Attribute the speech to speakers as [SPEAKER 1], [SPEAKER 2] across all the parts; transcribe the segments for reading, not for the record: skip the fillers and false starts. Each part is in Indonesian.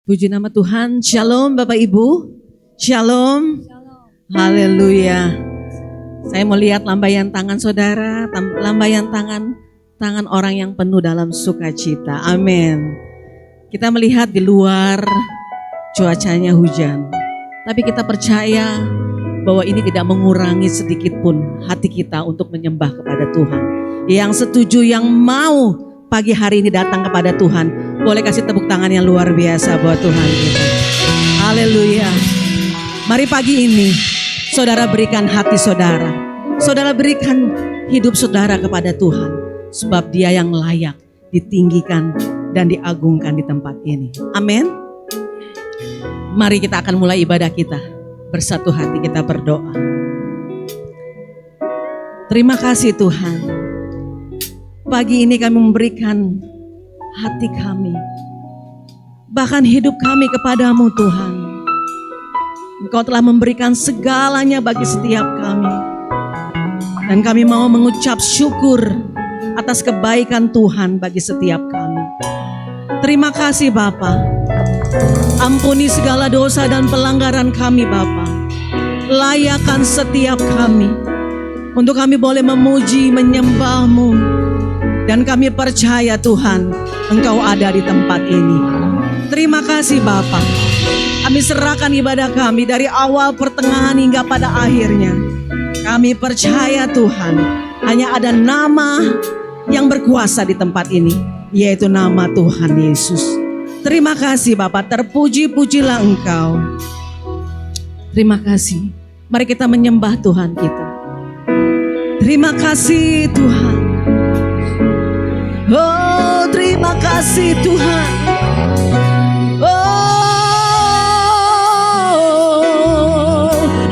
[SPEAKER 1] Puji nama Tuhan. Shalom Bapak Ibu. Shalom. Haleluya. Saya mau lihat lambaian tangan saudara, lambaian tangan orang yang penuh dalam sukacita. Amin. Kita melihat di luar cuacanya hujan, tapi kita percaya bahwa ini tidak mengurangi sedikit pun hati kita untuk menyembah kepada Tuhan. Yang setuju, yang mau pagi hari ini datang kepada Tuhan, boleh kasih tepuk tangan yang luar biasa buat Tuhan kita. Haleluya. Mari pagi ini saudara berikan hati saudara. Saudara berikan hidup saudara kepada Tuhan. Sebab Dia yang layak ditinggikan dan diagungkan di tempat ini. Amin. Mari kita akan mulai ibadah kita. Bersatu hati kita berdoa. Terima kasih Tuhan. Pagi ini kami memberikan hati kami, bahkan hidup kami kepadamu Tuhan. Engkau telah memberikan segalanya bagi setiap kami. Dan kami mau mengucap syukur atas kebaikan Tuhan bagi setiap kami. Terima kasih Bapa. Ampuni segala dosa dan pelanggaran kami Bapa. Layakan setiap kami, untuk kami boleh memuji, menyembah-Mu. Dan kami percaya Tuhan, Engkau ada di tempat ini. Terima kasih Bapa. Kami serahkan ibadah kami dari awal, pertengahan hingga pada akhirnya. Kami percaya Tuhan, hanya ada nama yang berkuasa di tempat ini, yaitu nama Tuhan Yesus. Terima kasih Bapa, terpuji-pujilah Engkau. Terima kasih. Mari kita menyembah Tuhan kita. Terima kasih Tuhan. Oh, terima kasih Tuhan. Oh,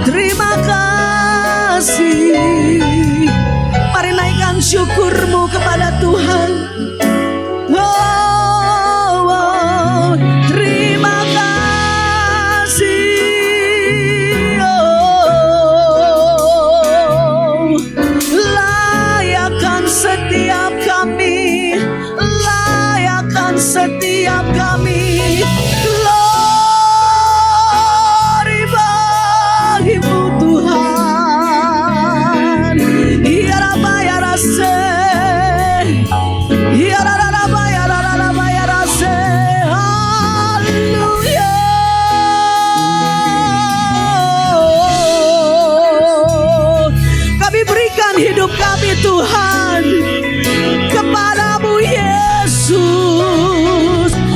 [SPEAKER 1] terima kasih. Mari naikkan syukurmu kepada Tuhan. Oh, oh, terima kasih. Oh, layakkan setiap kami. Setiap kami, glory bagimu Tuhan. Ya Rabba ya Rase, ya Rabba ya Rabba ya Rase. Haleluya. Kami berikan hidup kami Tuhan kepadamu Yesus.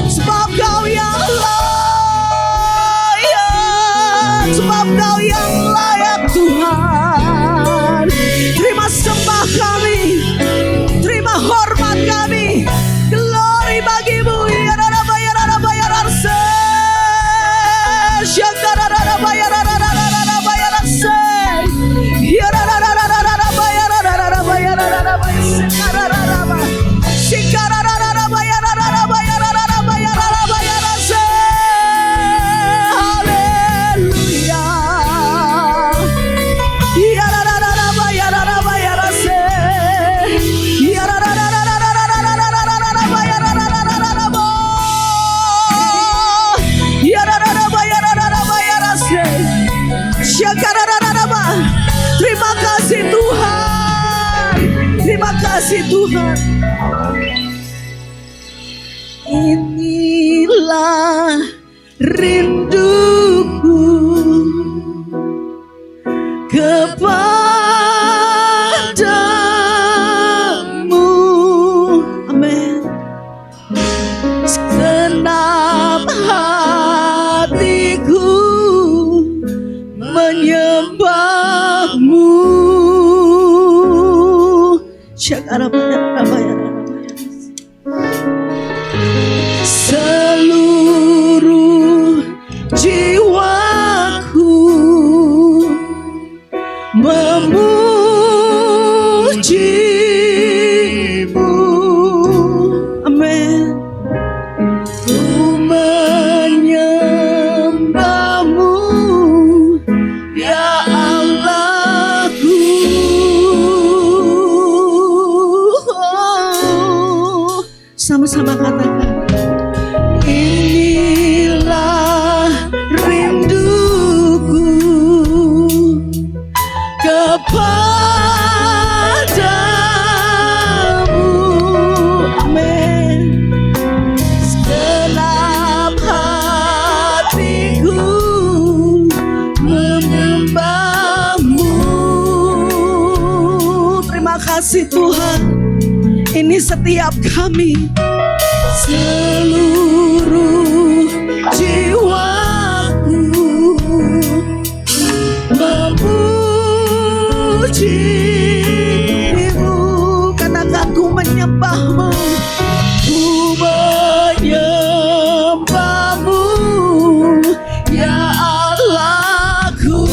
[SPEAKER 1] Sebab Kau yang layak Tuhan. Terima sembah kami, terima hormat kami, glory bagimu. Ya Rabba ya Rabba ya Rase, Syakara Rabba ya Rabba ya Rase, ya Rabba ya Rabba ya Rabba ya Sekara Rabba, Sikara Rabba ya Rabba ya Rabba ya Rabba ya Rase. Haleluya. Ya Rabba ya Rabba ya Rase, ya Rabba ya Rabba ya Rabba, ya Rabba ya Rabba ya Rase, Syakara Rabba. Terima kasih Tuhan. Terima kasih Tuhan. Inilah rinduku kepadamu. Amin. Segenap hatiku menyembahmu. Seluruh jiwaku memujimu. Amin. Ku menyembahmu ya Allahku. Sama-sama katakan, inilah kepadamu. Amin. Segenap hatiku menyembahmu. Terima kasih Tuhan. Ini setiap kami, seluruh jiwaku memuji-Mu. Katakan ku menyembahmu, ku menyembahmu, ya Allahku.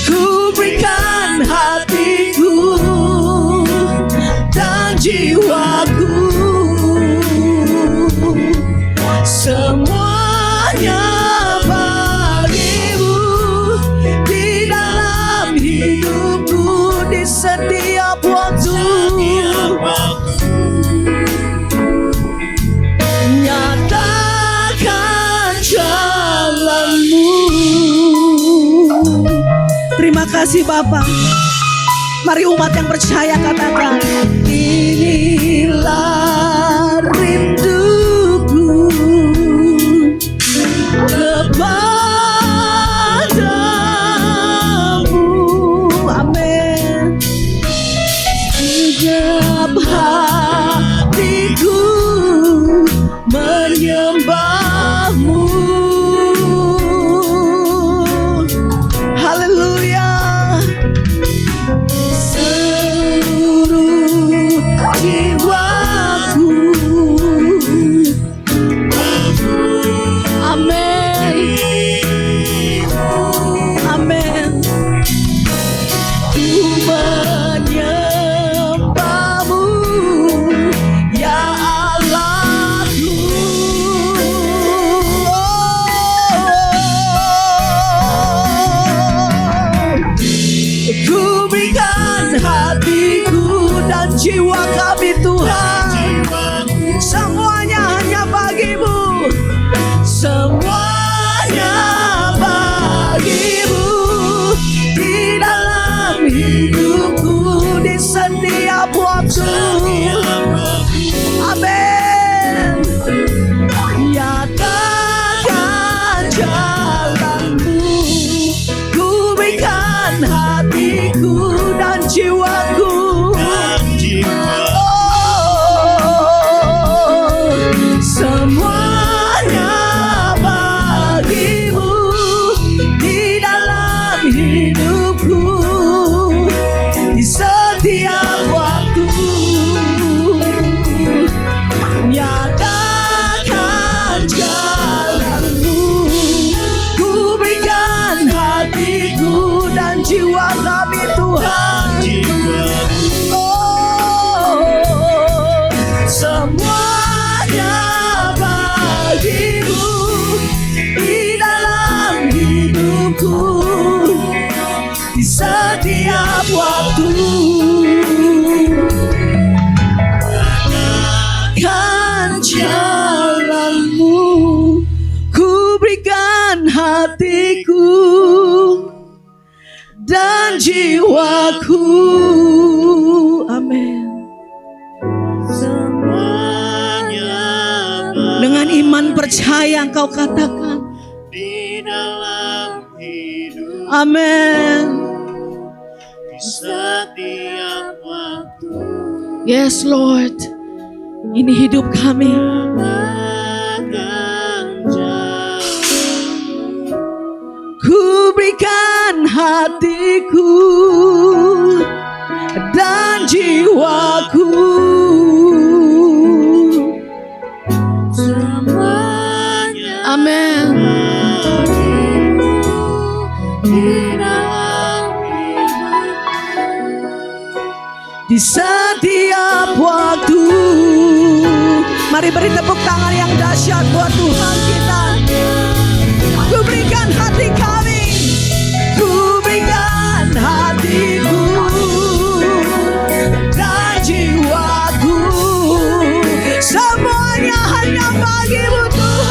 [SPEAKER 1] Ku berikan hatiku dan jiwaku, semuanya bagimu, di dalam hidupku, di setiap waktu. Nyatakan jalanmu. Terima kasih Bapak. Mari umat yang percaya katakan, inilah rinduku kepadamu. Amin. Segenap hatiku menyembahmu. Haleluya. Seluruh jiwaku. Amin. Amin. Ku menyembahmu, ya Allahku. Ku berikan hatiku dan jiwa kami Tuhan, semuanya hanya bagimu, semuanya bagimu, di dalam hidupku, di setiap waktu. Amin. Nyatakan jalanmu. Ku berikan hatiku dan jiwaku, semuanya bagimu, di dalam hidupku, di setiap waktu. Nyatakan jalanmu. Ku berikan hatiku dan jiwa kami Tuhan. Oh, semuanya bagimu, di dalam hidupku, di setiap waktu. Kan jalanmu. Ku berikan hatiku dan jiwaku. Amin. Dengan iman percaya engkau katakan,
[SPEAKER 2] di dalam hidup,
[SPEAKER 1] amin.
[SPEAKER 2] di setiap waktu.
[SPEAKER 1] Yes Lord. Ini hidup kami. Ku berikan hatiku dan jiwaku,
[SPEAKER 2] Semuanya
[SPEAKER 1] amin.
[SPEAKER 2] di dalam hidup,
[SPEAKER 1] Di setiap waktu. Mari beri tepuk tangan yang dahsyat buat Tuhan kita. Ku berikan hati kami, ku berikan hatiku dan jiwaku, semuanya hanya bagimu Tuhan.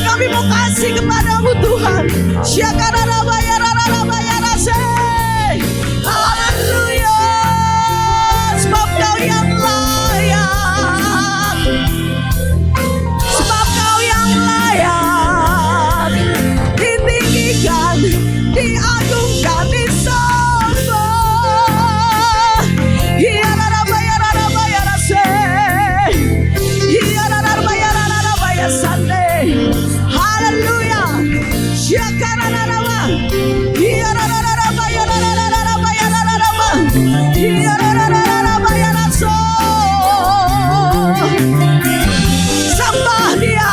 [SPEAKER 1] Kami mau kasih kepadamu Tuhan. Haleluya. Sebab Kau yang layak. Sebab Kau yang layak. Ditinggikan, diagungkan, disembah. Haleluya. Sembah Dia,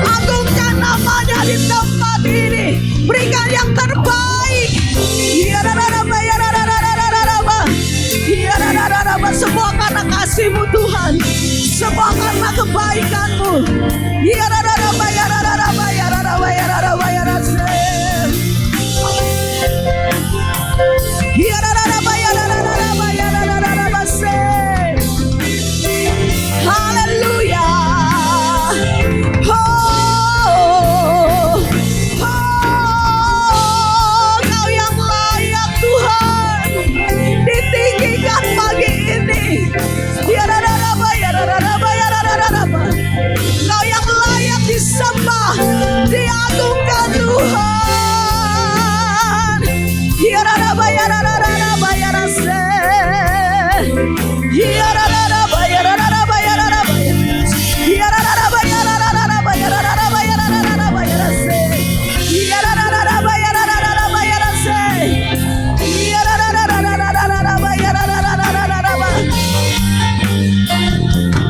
[SPEAKER 1] agungkan namanya di tempat ini. Berikan yang terbaik. Semua karena kasih-Mu Tuhan, semua karena kebaikan-Mu. Haleluya. Kau yang layak Tuhan, ditinggikan pagi ini. Kau yang layak disembah, diagungkan Tuhan.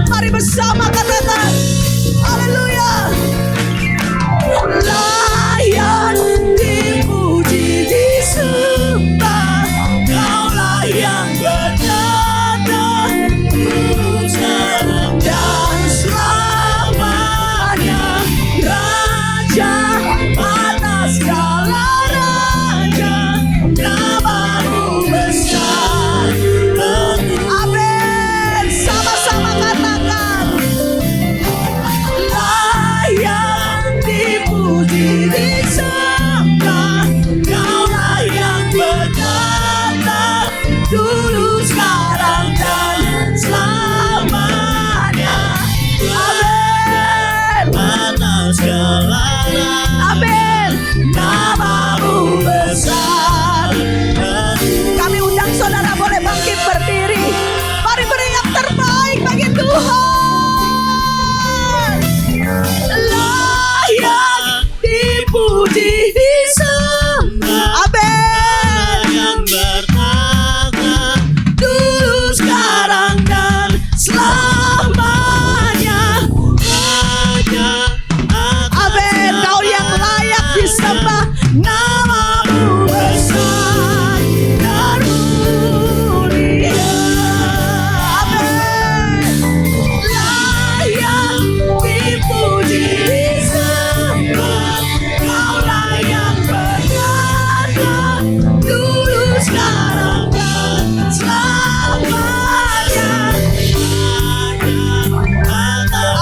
[SPEAKER 1] Mari bersama katakan haleluya. Layak dipuji, disembah. Kaulah yang bertata sekarang dan selamanya. Raja atas segala raja, nama-Mu besar. Amin. Sama-sama katakan layak dipuji, disembah. Kaulah yang bertata dulu, sekarang dan selamanya. Amin.
[SPEAKER 2] Atas segala
[SPEAKER 1] Amin. Nama-Mu besar. Kami undang saudara boleh bangkit berdiri. Mari beri yang terbaik bagi Tuhan. Layak dipuji, disembah. Amin.
[SPEAKER 2] yang bertata
[SPEAKER 1] Dulu, sekarang dan selamanya.
[SPEAKER 2] Raja atas
[SPEAKER 1] Amin. Kau yang layak disembah. Nama-Mu besar dan mulia. Amin. Layak dipuji, disembah. Kaulah yang bertata dulu, sekarang dan selamanya.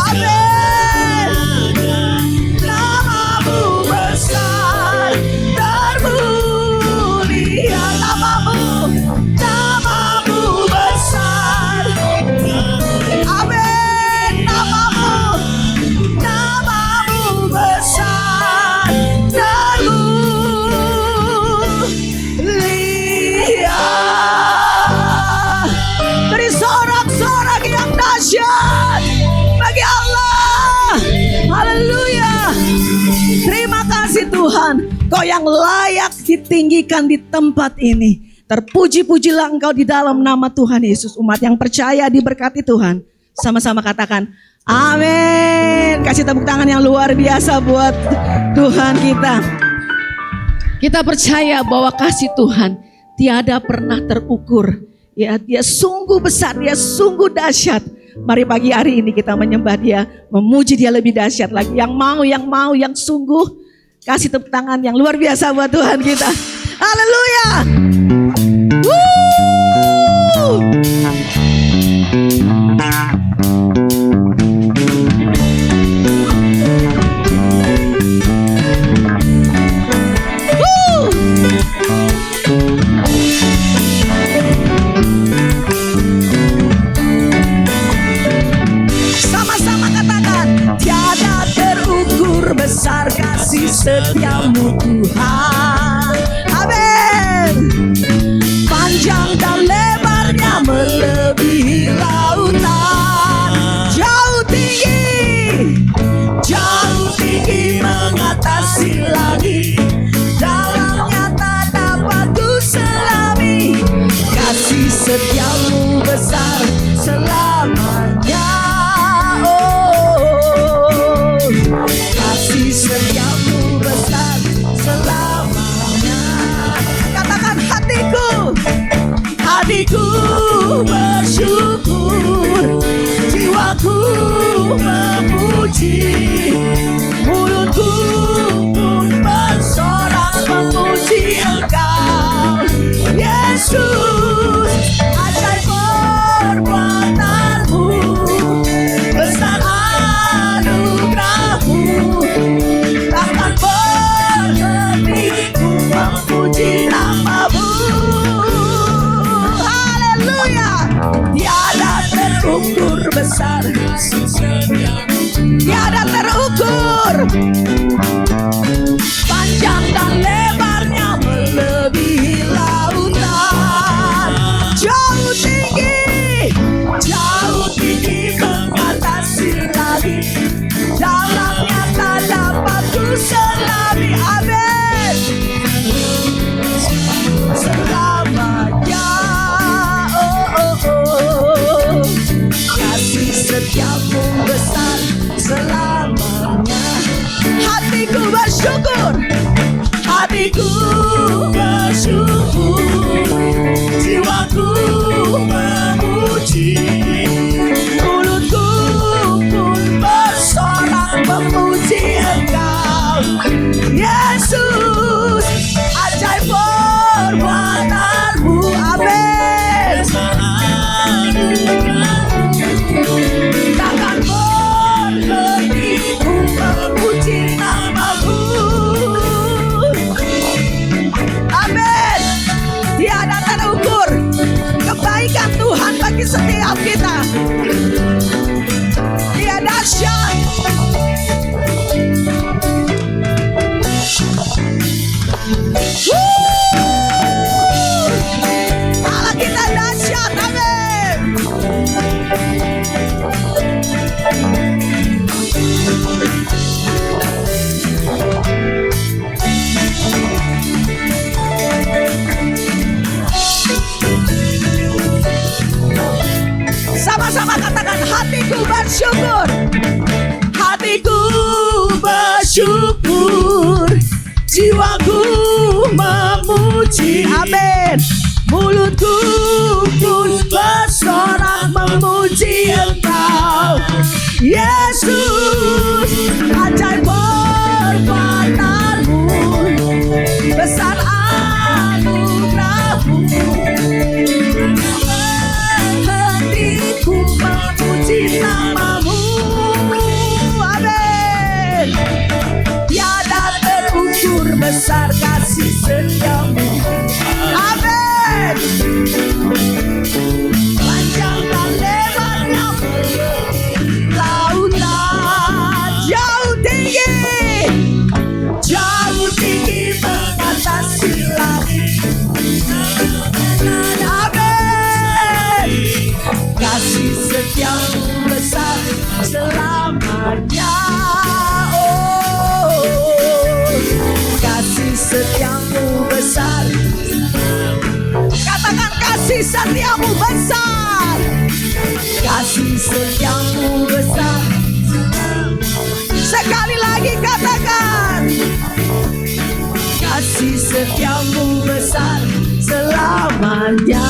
[SPEAKER 1] Amin. Nama-Mu besar termulia. Nama-Mu besar. Amin. Nama-Mu besar termulia. Beri sorak-sorak yang dahsyat bagi Allah. Haleluya. Terima kasih Tuhan. Kau yang layak ditinggikan di tempat ini. Terpuji-pujilah Engkau di dalam nama Tuhan Yesus. Umat yang percaya diberkati Tuhan. Sama-sama katakan amin. Kasih tepuk tangan yang luar biasa buat Tuhan kita. Kita percaya bahwa kasih Tuhan tiada pernah terukur. Ya, Dia sungguh besar, Dia sungguh dahsyat. Mari pagi hari ini kita menyembah Dia, memuji Dia lebih dahsyat lagi. Yang mau, yang sungguh, kasih tepuk tangan yang luar biasa buat Tuhan kita. Haleluya. Woo! setiamu Tuhan. Amin. Panjang dan lebarnya melebihi lautan, jauh tinggi mengatasi langit, dalamnya tak dapat ku selami. Kasih setiamu besar selamanya. Oh, kasih setiamu besar selamanya. Katakan hatiku bersyukur, jiwaku memuji, mulutku pun bersorak memuji Engkau, Yesus. Ajaib perbuatanmu, besar anugerahmu, takkan berhenti ku memuji namamu. Haleluya. Tiada terukur besar, tiada terukur, panjang dan lebarnya melebihi lautan, jauh tinggi mengatasi langit, dalamnya tak dapat ku selami. Amin. Selamanya. Kasih setiamu besar selamanya. Hatiku bersyukur, jiwaku memuji, mulutku pun bersorak memuji Engkau, Yesus. Ajaib perbuatanmu, amin, takkan berhenti ku memuji namamu. Amin. Tiada terukur kebaikan Tuhan bagi setiap kita. Dia dahsyat. Allah kita dahsyat. Amin. Sama-sama katakan hatiku bersyukur, jiwaku memuji, amin, mulutku pun bersorak memuji Engkau, Yesus. Ajaib perbuatanmu, besar anugerahmu, hatiku memuji namamu. Amin. Tiada terukur besar kasih setiamu. Amin. Panjang dan lebarnya melebihi lautan, jauh tinggi mengatasi langit. Amin. Kasih setiamu besar selamanya. Oh, kasih setiamu besar. Katakan kasih setiamu besar, kasih setiamu besar. Sekali lagi katakan, kasih setiamu besar selamanya.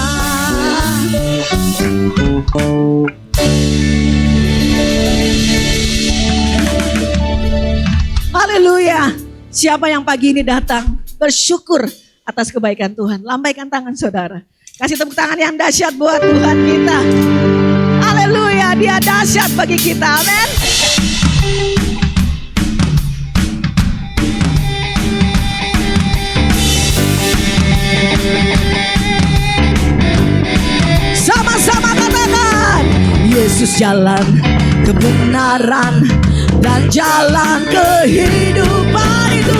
[SPEAKER 1] Haleluya. Siapa yang pagi ini datang bersyukur atas kebaikan Tuhan? Lambaikan tangan saudara. Kasih tepuk tangan yang dahsyat buat Tuhan kita. Haleluya, Dia dahsyat bagi kita. Amin. Sama-sama katakan, Yesus jalan kebenaran dan jalan kehidupan, itu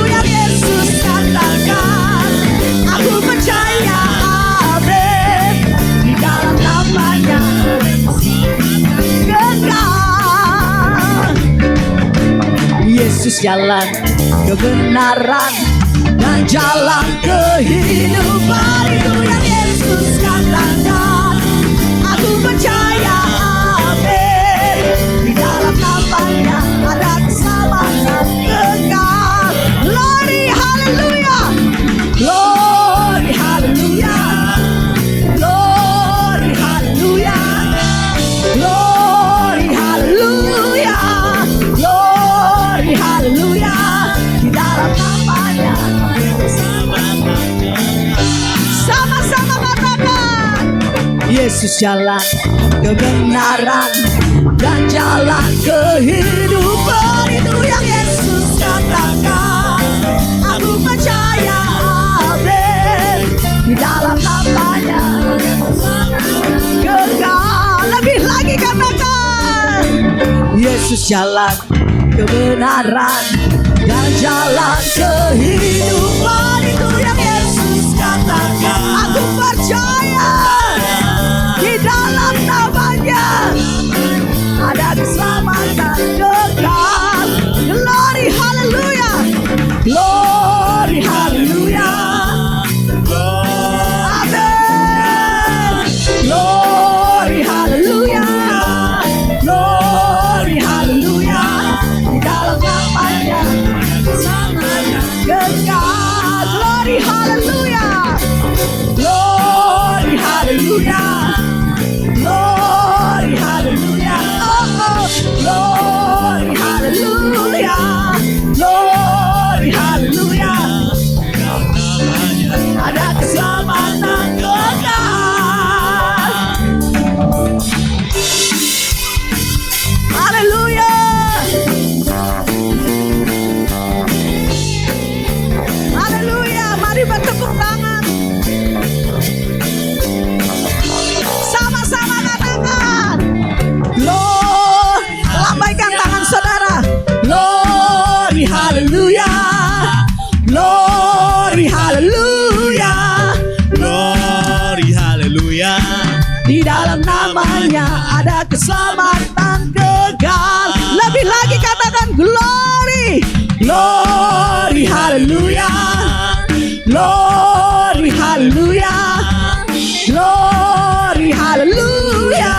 [SPEAKER 3] Yesus jalan kebenaran dan jalan kehidupan. Itu yang Yesus katakan. Aku percaya, amin. Di dalam namanya ada keselamatan kekal. Glory, haleluya. Glory, haleluya. Glory, haleluya. Glory, haleluya. Glory, haleluya. Di dalam namanya sama-sama katakan, Yesus jalan kebenaran dan jalan kehidupan. Itu yang Yesus katakan. Aku percaya, amin. Di dalam namanya kekal. Lebih lagi katakan, Yesus jalan kebenaran dan jalan kehidupan. Itu yang Yesus katakan. Aku percaya, di dalam namanya ada keselamatan kekal. Glory, haleluya. Glory, haleluya. Amen. Glory, haleluya. Glory, haleluya. Di dalam namanya kekal. Glory, haleluya. Glory, haleluya. Glory, haleluya. Oh, oh. Glory, haleluya. Glory, haleluya. Ada keselamatan kekal. Haleluya. Haleluya. Mari bertepuk tangan. Sama-sama katakan. Glory. Lambaikan tangan saudara. Glory, haleluya. Glory, haleluya.
[SPEAKER 2] Glory, haleluya.
[SPEAKER 3] Di dalam namanya ada keselamatan kekal. Lebih lagi katakan glory. Glory, haleluya. Glory, haleluya. Glory, haleluya.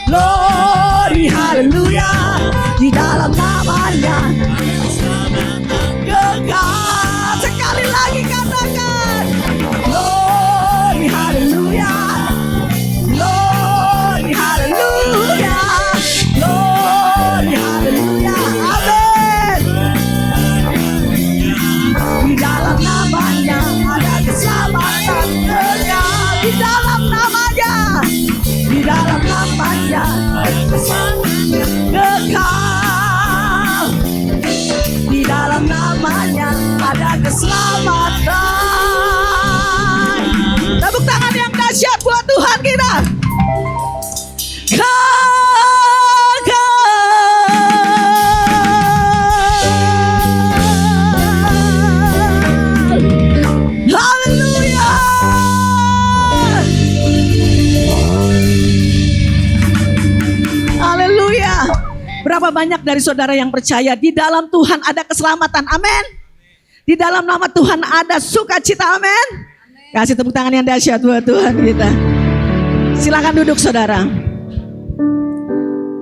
[SPEAKER 3] Glory, haleluya. Di dalam namanya kekal. Sekali lagi katakan glory, haleluya. Glory, haleluya. Glory, haleluya. Amin. Di dalam namanya ada keselamatan kekal. Di dalam namanya, di dalam namanya kekal. Di dalam namanya ada keselamatan. Tepuk tangan yang dahsyat buat Tuhan kita. Haleluya. Haleluya. Berapa banyak dari saudara yang percaya di dalam Tuhan ada keselamatan? Amin. Di dalam nama Tuhan ada sukacita. Amin. Kasih tepuk tangan yang dahsyat buat Tuhan kita. Silakan duduk saudara.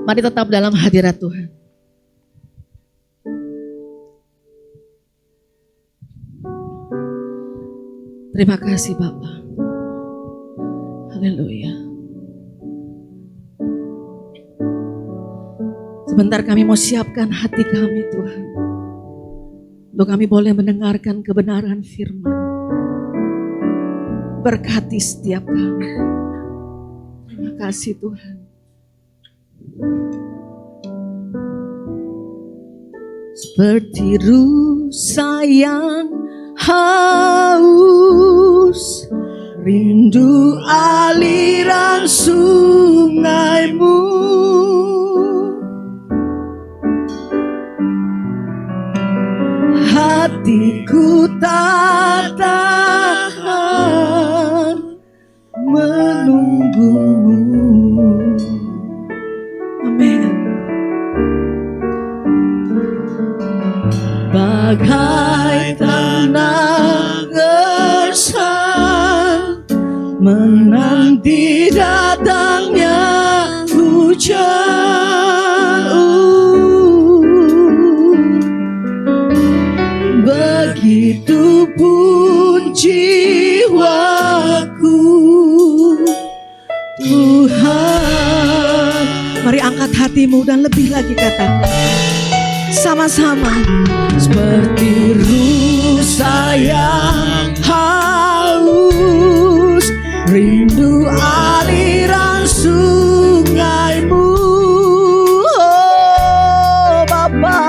[SPEAKER 3] Mari tetap dalam hadirat Tuhan. Terima kasih Bapa. Haleluya. Sebentar kami mau siapkan hati kami Tuhan, untuk kami boleh mendengarkan kebenaran firman. Berkati setiap kami. Terima kasih Tuhan. Seperti rusa yang haus, rindu aliran sungaimu. Hatiku tak tahan menunggumu. Amin. bagai tanah gersang menanti datangnya hujan. Begitupun jiwaku, Tuhan. Mari angkat hatimu dan lebih lagi katakan sama-sama. Seperti rusa yang haus, rindu aliran sungaimu. Oh Bapa,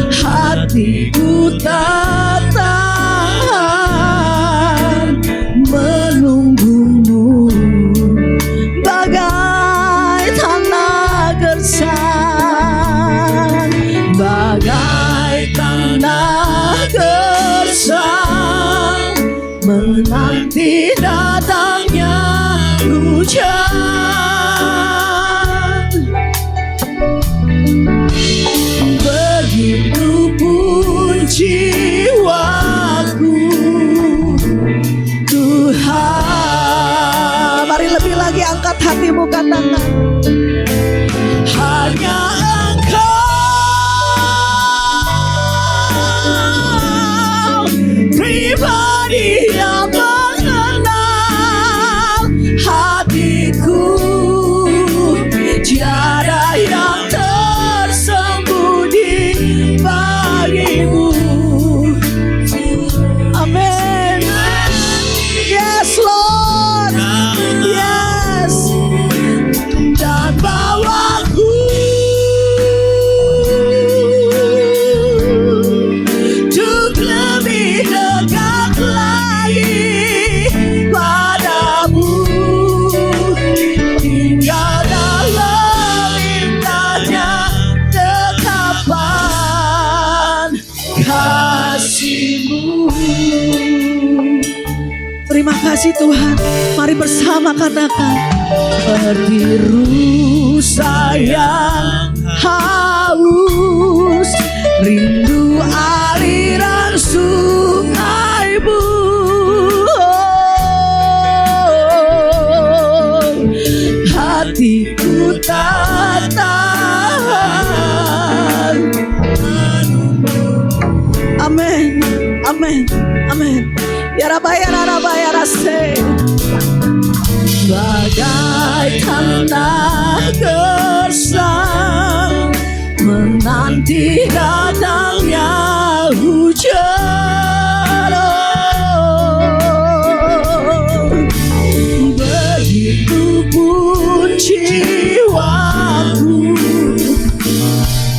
[SPEAKER 3] hatiku tak tahan menunggumu bagai tanah gersang, bagai tanah gersang menanti datangnya hujan. Begitupun jiwaku, Tuhan. Mari lebih lagi angkat hatimu, katakan hanya Engkau pribadi yang mengenal hatiku. Tiada yang tersembunyi bagimu. Amin. Yes Lord. Yes. Dan bawaku untuk lebih dekat lagi padamu, tinggal dalam indahnya dekapan kasih-Mu. Terima kasih Tuhan. Mari bersama katakan, seperti rusa yang haus, rindu aliran sungaimu. Oh, hatiku tak tahan. Amin, amin, amin. Ya Rabaya rase, bagai tanah gersang menanti datangnya hujan. Oh, begitupun jiwaku,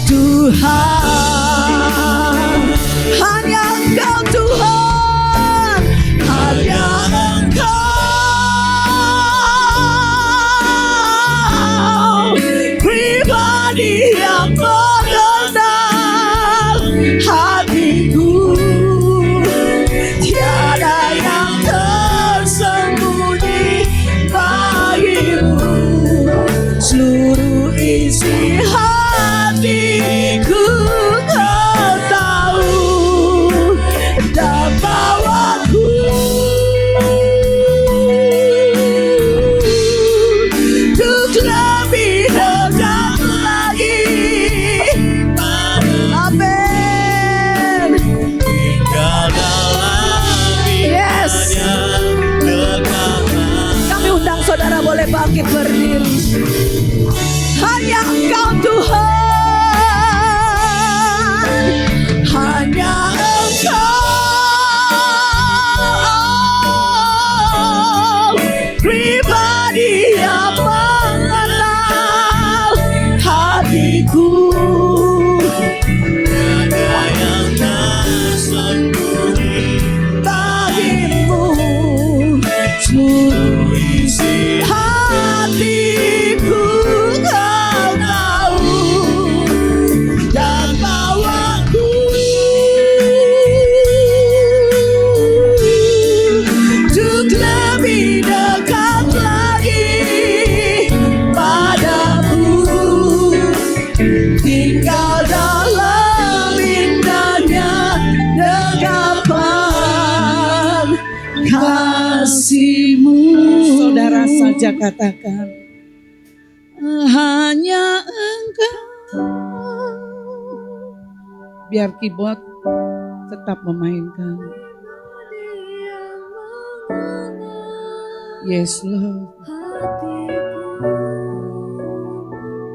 [SPEAKER 3] Tuhan. Hanya Engkau Tuhan, hanya Engkau pribadi yang mengenal hatiku. Tiada yang tersembunyi bagimu. Seluruh isi hatiku Kau tahu, dan bawaku untuk lebih dekat lagi. Amin.
[SPEAKER 2] Tinggal dalam
[SPEAKER 3] Yes.
[SPEAKER 2] indahnya dekapan.
[SPEAKER 3] Kami undang saudara boleh bangkit berdiri. Hanya Engkau Tuhan, hanya Engkau pribadi yang mengenal hatiku.
[SPEAKER 2] Tiada yang tersembunyi
[SPEAKER 3] Bagimu seluruh isi hati saja katakan, hanya Engkau. Biar keyboard tetap memainkan. Yes Lord.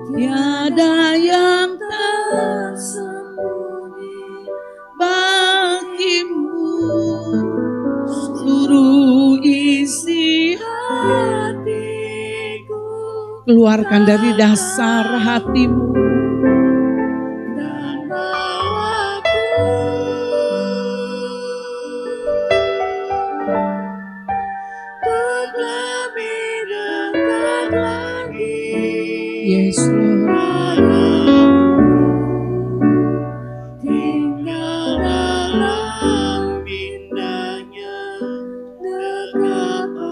[SPEAKER 3] Tiada yang tersembunyi bagimu, seluruh isi hatiku. Keluarkan dari dasar hatimu. Dan bawaku untuk lebih dekat lagi. Yes Lord.
[SPEAKER 2] Tinggal dalam indahnya dekapan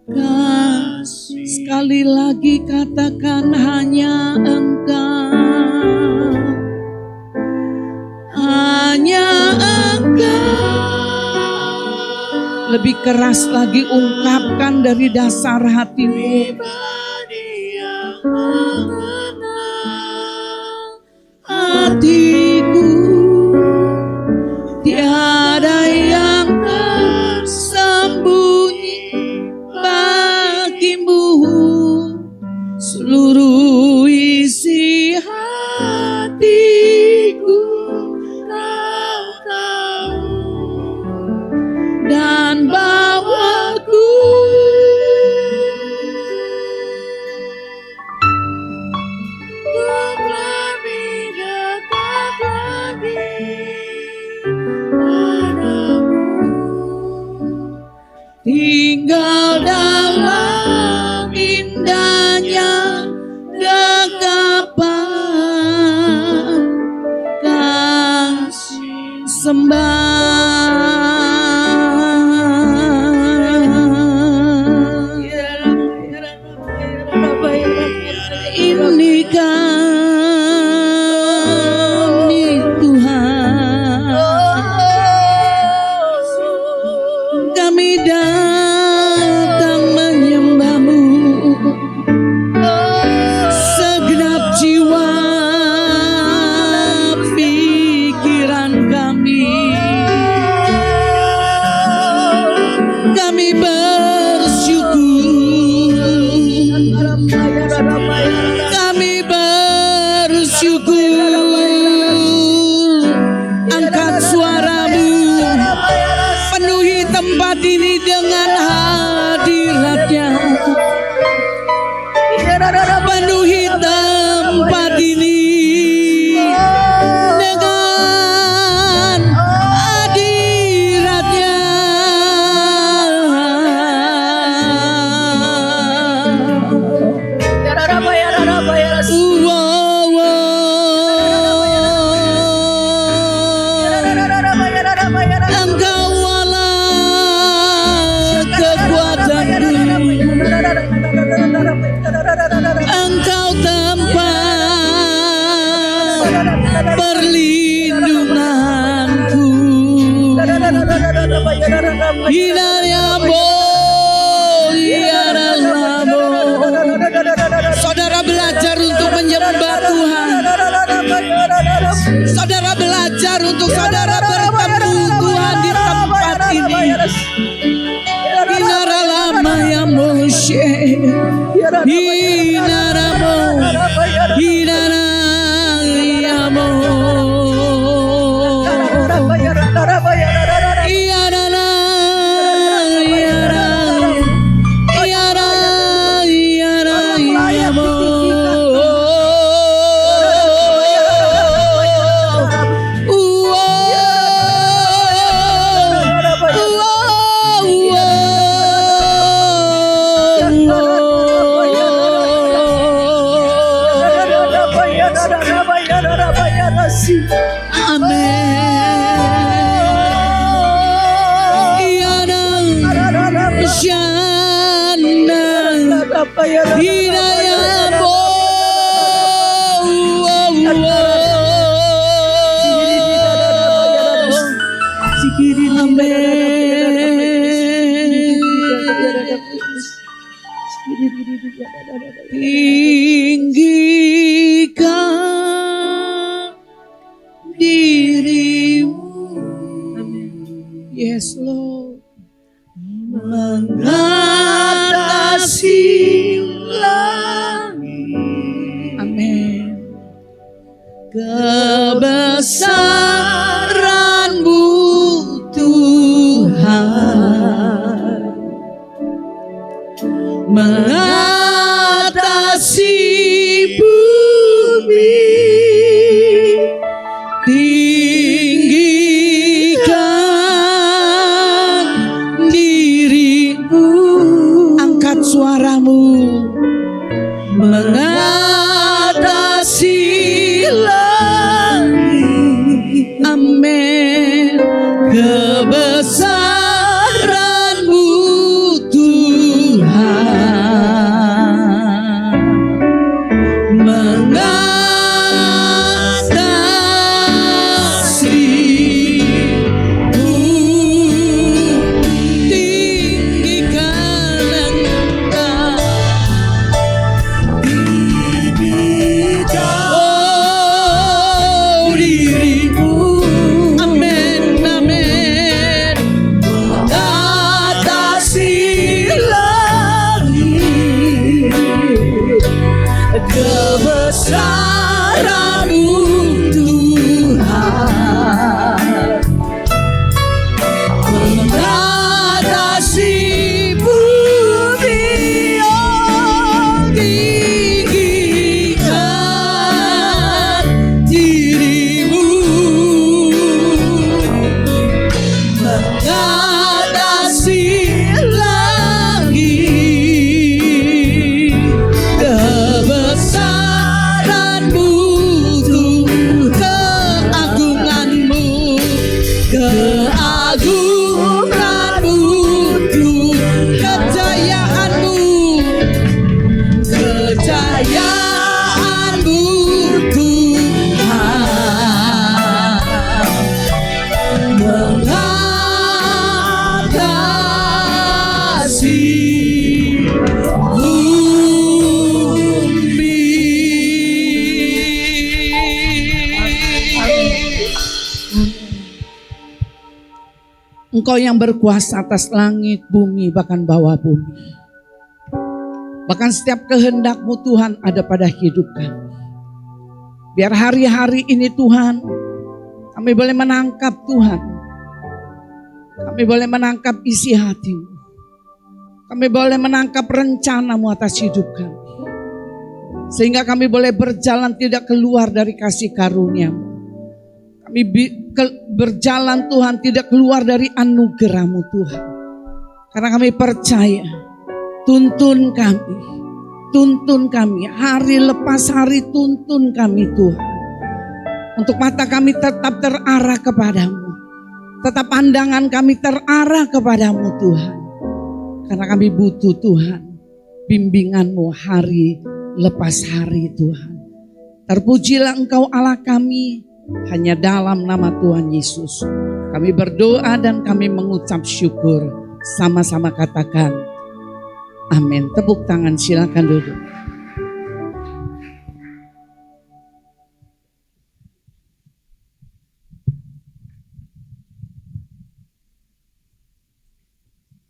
[SPEAKER 2] kasih.
[SPEAKER 3] Sekali lagi katakan, hanya Engkau, hanya Engkau. Lebih keras lagi ungkapkan dari dasar hatimu.
[SPEAKER 2] Pribadi yang mengenal
[SPEAKER 3] Hatiku tiada yang tersembunyi bagimu, seluruh isi hatiku
[SPEAKER 2] Kau tahu.
[SPEAKER 3] dan bawaku
[SPEAKER 2] Untuk lebih dekat lagi padamu.
[SPEAKER 3] tinggal dalam indahnya dekapan kasih Ini kami Tuhan, kami datang menyembah-Mu, segenap jiwa pikiran kami bersyukur, kami bersyukur. Angkat suaramu, penuhi tempat ini dengan hadirat-Nya. Penuhi tempat ini dengan hadirat-Nya. Engkau Allah kekuatanku, Engkau tempat perlindunganku. Saudara belajar untuk menyembah Tuhan. Saudara belajar untuk saudara bertemu Tuhan di tempat ini. Inara lama ya Moshe, inara mo, inara ya mo, inara ya mo. Yes Lord.
[SPEAKER 2] mengatasi langit.
[SPEAKER 3] Amin.
[SPEAKER 2] Kebesaran-Mu Tuhan mengatasi bumi, tinggikan diri-Mu,
[SPEAKER 3] Angkat suaramu.
[SPEAKER 2] mengatasi langit.
[SPEAKER 3] Amin.
[SPEAKER 2] Kebesaran-Mu Tuhan mengatasi bumi, tinggikan engkau, oh diri-Mu.
[SPEAKER 3] Amin. Amin.
[SPEAKER 2] Mengatasi langit, kebesaran-Mu Tuhan mengatasi bumi, oh tinggikan diri-Mu, mengatasi langit. Kebesaran-Mu Tuhan, keagungan-Mu, keagungan-Mu Tuhan, kejayaan-Mu, kejayaan-Mu Tuhan mengatasi bumi.
[SPEAKER 3] Engkau yang berkuasa atas langit, bumi, bahkan bawah bumi. Bahkan setiap kehendak-Mu Tuhan ada pada hidup kami. Biar hari-hari ini Tuhan, kami boleh menangkap Tuhan. Kami boleh menangkap isi hati-Mu. Kami boleh menangkap rencana-Mu atas hidup kami. Sehingga kami boleh berjalan tidak keluar dari kasih karunia-Mu. Kami berjalan Tuhan tidak keluar dari anugerah-Mu Tuhan. Karena kami percaya, tuntun kami, hari lepas hari tuntun kami Tuhan. Untuk mata kami tetap terarah kepadamu. Tetap pandangan kami terarah kepadamu Tuhan. Karena kami butuh Tuhan, bimbingan-Mu hari lepas hari Tuhan. Terpujilah Engkau Allah kami, hanya dalam nama Tuhan Yesus. Kami berdoa dan kami mengucap syukur. Sama-sama katakan, amin. Tepuk tangan, silakan duduk.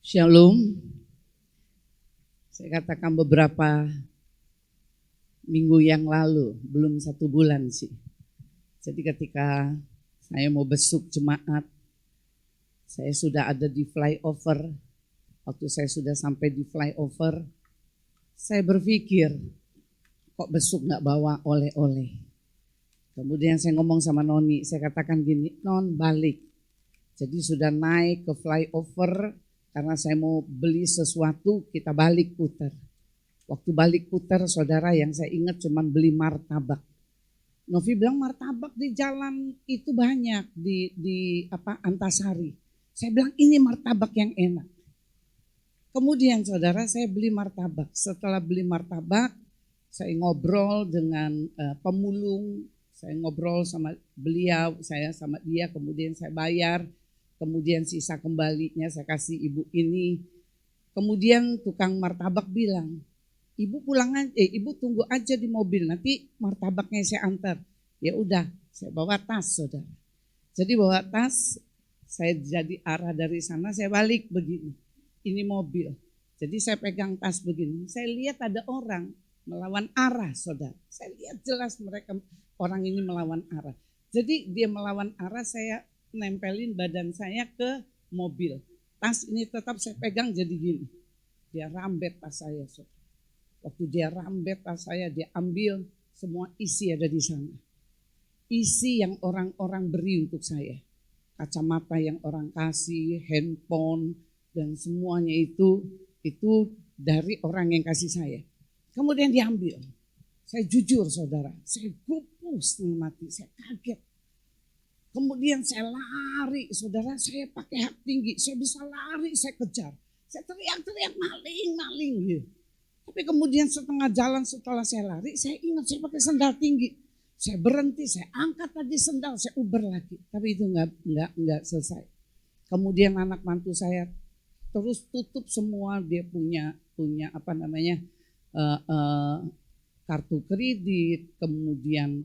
[SPEAKER 3] Shalom. Saya katakan beberapa minggu yang lalu, belum 1 bulan sih. Jadi ketika saya mau besuk jemaat, saya sudah ada di flyover. Waktu saya sudah sampai di flyover, saya berpikir, kok besuk gak bawa oleh-oleh. Kemudian saya ngomong sama Noni, saya katakan gini, Non balik. Jadi sudah naik ke flyover, karena saya mau beli sesuatu, kita balik putar. Waktu balik putar, saudara, yang saya ingat cuma beli martabak. Novi bilang martabak di jalan itu banyak di Antasari. Saya bilang ini martabak yang enak. Kemudian saudara, saya beli martabak. Setelah beli martabak, saya ngobrol dengan pemulung. Saya ngobrol sama beliau, saya sama dia, kemudian saya bayar. Kemudian sisa kembalinya saya kasih ibu ini. Kemudian tukang martabak bilang, Ibu ibu tunggu aja di mobil, nanti martabaknya saya antar. Ya udah, saya bawa tas saudara. Jadi bawa tas,
[SPEAKER 2] Saya jadi arah dari sana, saya balik begini. Ini mobil. Jadi saya pegang tas begini. Saya lihat ada orang melawan arah, saudara. Saya lihat jelas mereka, orang ini melawan arah. Jadi dia melawan arah, saya nempelin badan saya ke mobil. Tas ini tetap saya pegang jadi gini. Dia rambet tas saya, saudara. Waktu dia rambet tas saya, dia ambil semua isi ada di sana. Isi yang orang-orang beri untuk saya. Kacamata yang orang kasih, handphone, dan semuanya itu dari orang yang kasih saya. Kemudian diambil. Saya jujur saudara, saya gupus setengah mati, saya kaget. Kemudian saya lari saudara, saya pakai hak tinggi, saya bisa lari, saya kejar. Saya teriak-teriak maling gitu. Tapi kemudian setengah jalan setelah saya lari, saya ingat saya pakai sandal tinggi. Saya berhenti, saya angkat tadi sendal, saya uber lagi. Tapi itu enggak selesai. Kemudian anak mantu saya terus tutup semua, dia punya kartu kredit, kemudian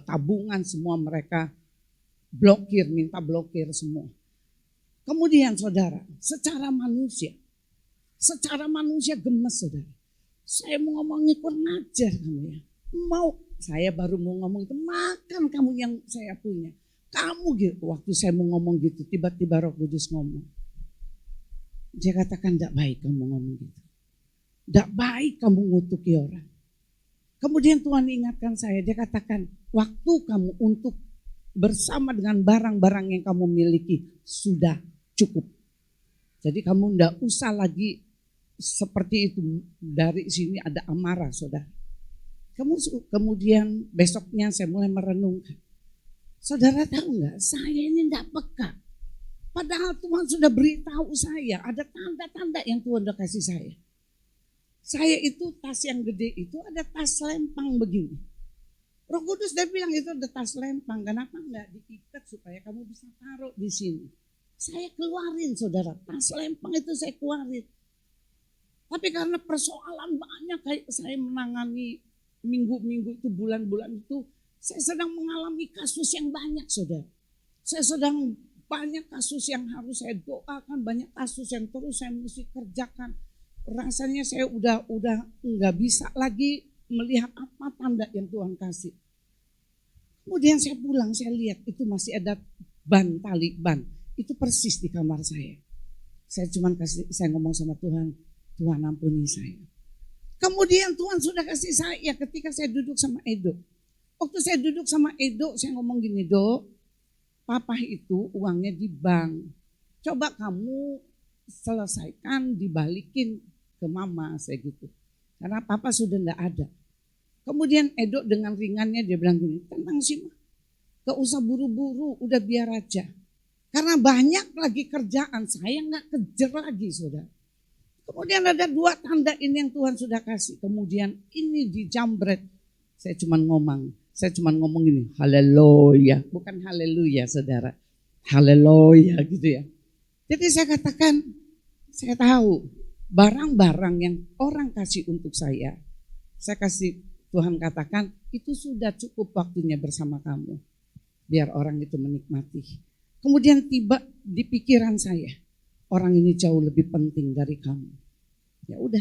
[SPEAKER 2] tabungan semua mereka minta blokir semua. Kemudian saudara, secara manusia gemes saudara. Saya mau ngomongin kurang ajar kamu ya. Saya baru mau ngomong itu, makan kamu yang saya punya. Kamu gitu, waktu saya mau ngomong gitu, tiba-tiba Roh Kudus ngomong. Dia katakan, tidak baik kamu ngomong gitu. Tidak baik kamu ngutuki orang. Kemudian Tuhan ingatkan saya, dia katakan, waktu kamu untuk bersama dengan barang-barang yang kamu miliki sudah cukup. Jadi kamu tidak usah lagi seperti itu, dari sini ada amarah saudara. Kemudian besoknya saya mulai merenungkan. Saudara tahu nggak, saya ini tidak peka. Padahal Tuhan sudah beritahu saya, ada tanda-tanda yang Tuhan sudah kasih saya. Saya itu tas yang gede itu ada tas lempang begini. Roh Kudus dia bilang itu ada tas lempang, kenapa nggak diikat supaya kamu bisa taruh di sini. Saya keluarin saudara, tas lempang itu saya keluarin. Tapi karena persoalan banyak kayak saya menangani minggu-minggu itu, bulan-bulan itu, saya sedang mengalami kasus yang banyak saudara. Saya sedang banyak kasus yang harus saya doakan, banyak kasus yang terus saya mesti kerjakan. Rasanya saya udah nggak bisa lagi melihat apa tanda yang Tuhan kasih. Kemudian saya pulang, saya lihat itu masih ada tali ban. Itu persis di kamar saya. Saya ngomong sama Tuhan, Tuhan ampuni saya. Kemudian Tuhan sudah kasih saya ketika saya duduk sama Edo. Waktu saya duduk sama Edo, saya ngomong gini, Dok, papa itu uangnya di bank. Coba kamu selesaikan, dibalikin ke mama, saya gitu. Karena papa sudah enggak ada. Kemudian Edo dengan ringannya dia bilang gini, tenang sih Ma, gak usah buru-buru, udah biar aja. Karena banyak lagi kerjaan, saya enggak kejar lagi saudara. Kemudian ada 2 tanda ini yang Tuhan sudah kasih. Kemudian ini dijambret. Saya cuma ngomong gini, haleluya. Bukan haleluya saudara, haleluya gitu ya. Jadi saya katakan, saya tahu barang-barang yang orang kasih untuk saya kasih, Tuhan katakan itu sudah cukup waktunya bersama kamu. Biar orang itu menikmati. Kemudian tiba di pikiran saya, orang ini jauh lebih penting dari kamu. Ya udah,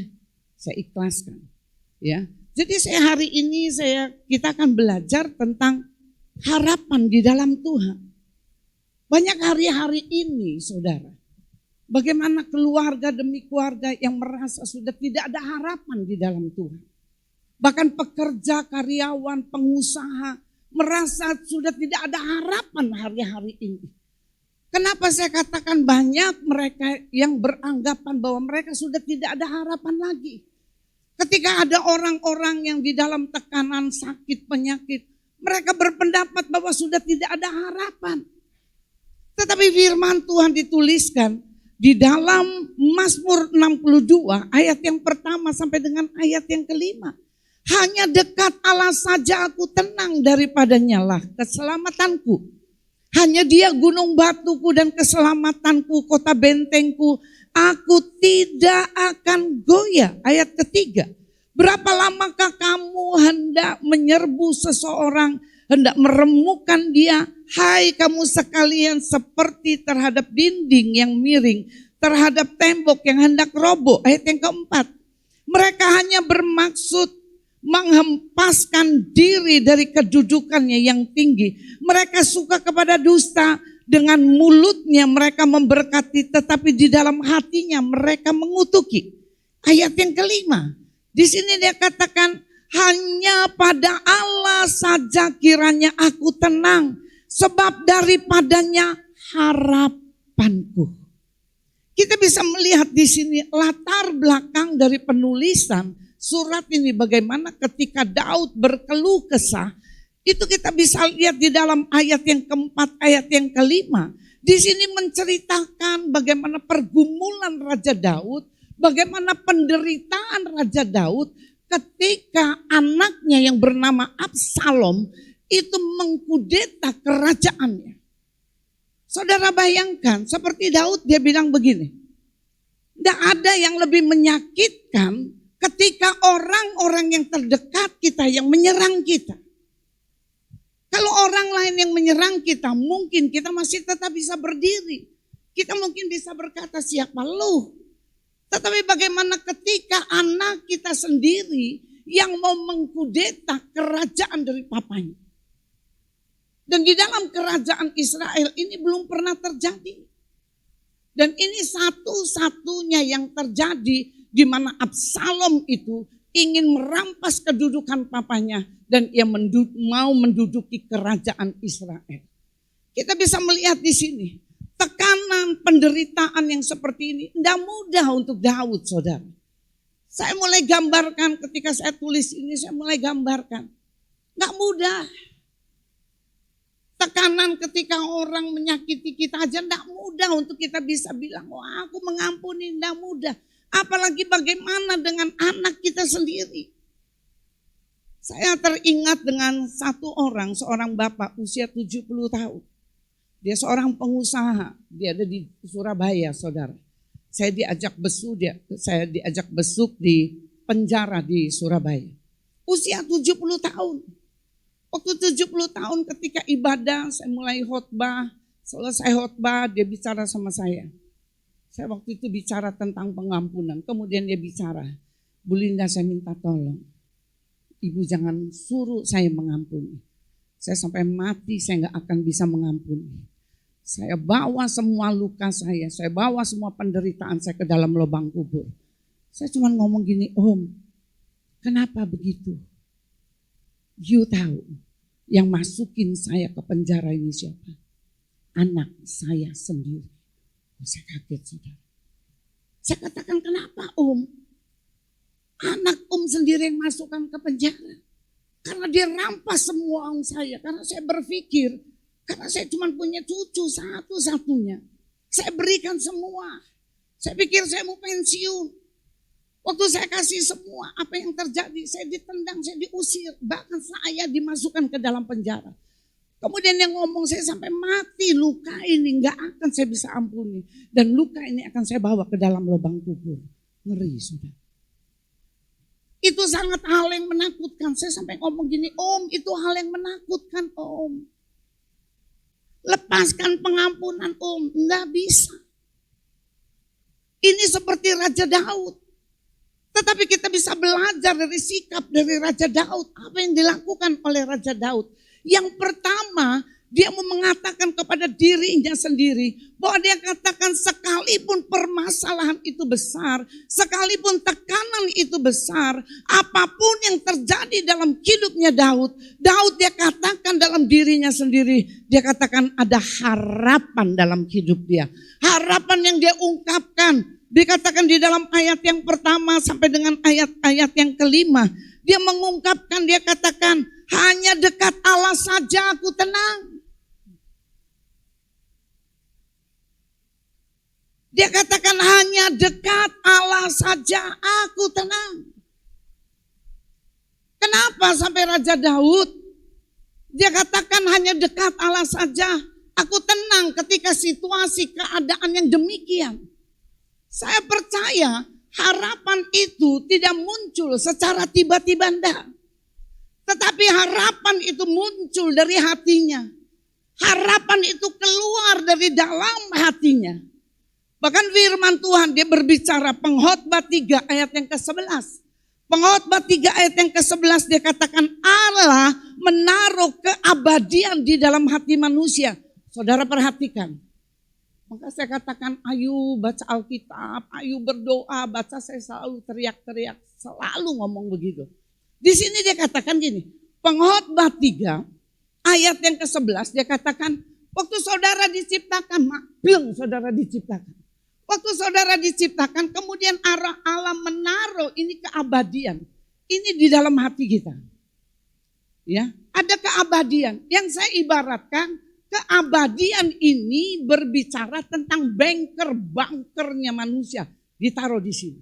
[SPEAKER 2] saya ikhlaskan. Ya, jadi hari ini kita akan belajar tentang harapan di dalam Tuhan. Banyak hari-hari ini, saudara, bagaimana keluarga demi keluarga yang merasa sudah tidak ada harapan di dalam Tuhan. Bahkan pekerja, karyawan, pengusaha merasa sudah tidak ada harapan hari-hari ini. Kenapa saya katakan banyak mereka yang beranggapan bahwa mereka sudah tidak ada harapan lagi. Ketika ada orang-orang yang di dalam tekanan, sakit, penyakit, mereka berpendapat bahwa sudah tidak ada harapan. Tetapi firman Tuhan dituliskan di dalam Mazmur 62 ayat yang pertama sampai dengan ayat yang kelima. Hanya dekat Allah saja aku tenang, daripadanya lah keselamatanku. Hanya dia gunung batuku dan keselamatanku, kota bentengku. Aku tidak akan goyah. Ayat ketiga. Berapa lamakah kamu hendak menyerbu seseorang hendak meremukkan dia. Hai kamu sekalian, seperti terhadap dinding yang miring, terhadap tembok yang hendak roboh. Ayat yang keempat, mereka hanya bermaksud menghempaskan diri dari kedudukannya yang tinggi. Mereka suka kepada dusta. Dengan mulutnya mereka memberkati, tetapi di dalam hatinya mereka mengutuki. Ayat yang kelima, di sini dia katakan, hanya pada Allah saja kiranya aku tenang, sebab daripadanya harapanku. Kita bisa melihat di sini latar belakang dari penulisan surat ini, bagaimana ketika Daud berkeluh kesah. Itu kita bisa lihat di dalam ayat yang keempat, ayat yang kelima. Di sini menceritakan bagaimana pergumulan Raja Daud, bagaimana penderitaan Raja Daud ketika anaknya yang bernama Absalom itu mengkudeta kerajaannya. Saudara bayangkan, seperti Daud dia bilang begini, tidak ada yang lebih menyakitkan ketika orang-orang yang terdekat kita yang menyerang kita. Kalau orang lain yang menyerang kita, mungkin kita masih tetap bisa berdiri. Kita mungkin bisa berkata, siapa lu? Tetapi bagaimana ketika anak kita sendiri yang mau mengkudeta kerajaan dari papanya? Dan di dalam kerajaan Israel ini belum pernah terjadi. Dan ini satu-satunya yang terjadi di mana Absalom itu ingin merampas kedudukan papanya dan ia mau menduduki kerajaan Israel. Kita bisa melihat di sini tekanan penderitaan yang seperti ini tidak mudah untuk Daud, saudara. Saya mulai gambarkan ketika saya tulis ini, saya mulai gambarkan. Nggak mudah. Tekanan ketika orang menyakiti kita aja tidak mudah untuk kita bisa bilang, wah aku mengampuni, tidak mudah. Apalagi bagaimana dengan anak kita sendiri. Saya teringat dengan satu orang, seorang bapak usia 70 tahun. Dia seorang pengusaha, dia ada di Surabaya, saudara. Saya diajak besuk di penjara di Surabaya. Usia 70 tahun. Waktu 70 tahun ketika ibadah, saya mulai khotbah. Selesai khotbah, dia bicara sama saya. Saya waktu itu bicara tentang pengampunan. Kemudian dia bicara, Bu Linda, saya minta tolong. Ibu jangan suruh saya mengampuni. Saya sampai mati saya gak akan bisa mengampuni. Saya bawa semua luka saya bawa semua penderitaan saya ke dalam lubang kubur. Saya cuma ngomong gini, Om, kenapa begitu? You tahu yang masukin saya ke penjara ini siapa? Anak saya sendiri. Saya kaget, saudara. Saya katakan, kenapa Om? Anak Om sendiri yang masukkan ke penjara. Karena dia rampas semua uang saya. Karena saya berpikir, karena saya cuma punya cucu satu-satunya. Saya berikan semua. Saya pikir saya mau pensiun. Waktu saya kasih semua, apa yang terjadi? Saya ditendang, saya diusir. Bahkan saya dimasukkan ke dalam penjara. Kemudian yang ngomong, saya sampai mati, luka ini gak akan saya bisa ampuni. Dan luka ini akan saya bawa ke dalam lubang kubur. Ngeri, saudara. Itu sangat hal yang menakutkan. Saya sampai ngomong gini, Om, itu hal yang menakutkan, Om. Lepaskan pengampunan, Om. Nggak bisa. Ini seperti Raja Daud. Tetapi kita bisa belajar dari sikap dari Raja Daud. Apa yang dilakukan oleh Raja Daud. Yang pertama, dia mau mengatakan kepada dirinya sendiri bahwa dia katakan sekalipun permasalahan itu besar, sekalipun tekanan itu besar, apapun yang terjadi dalam hidupnya Daud dia katakan dalam dirinya sendiri, dia katakan ada harapan dalam hidup dia. Harapan yang dia ungkapkan, dikatakan di dalam ayat yang pertama sampai dengan ayat-ayat yang kelima, dia mengungkapkan, dia katakan, hanya dekat Allah saja aku tenang. Dia katakan hanya dekat Allah saja aku tenang. Kenapa sampai Raja Daud? Dia katakan hanya dekat Allah saja aku tenang ketika situasi keadaan yang demikian. Saya percaya harapan itu tidak muncul secara tiba-tiba, enggak. Tetapi harapan itu muncul dari hatinya. Harapan itu keluar dari dalam hatinya. Bahkan firman Tuhan dia berbicara, Pengkhotbah 3 ayat yang ke-11. Pengkhotbah 3 ayat yang ke-11 dia katakan Allah menaruh keabadian di dalam hati manusia. Saudara perhatikan. Maka saya katakan ayo baca Alkitab, ayo berdoa, baca, saya selalu teriak-teriak, selalu ngomong begitu. Di sini dia katakan gini, Pengkhotbah 3 ayat yang ke-11 dia katakan waktu saudara diciptakan, belum saudara diciptakan. Waktu saudara diciptakan kemudian Allah menaruh ini keabadian. Ini di dalam hati kita. Ya, ada keabadian yang saya ibaratkan keabadian ini berbicara tentang bunkernya manusia ditaruh di sini.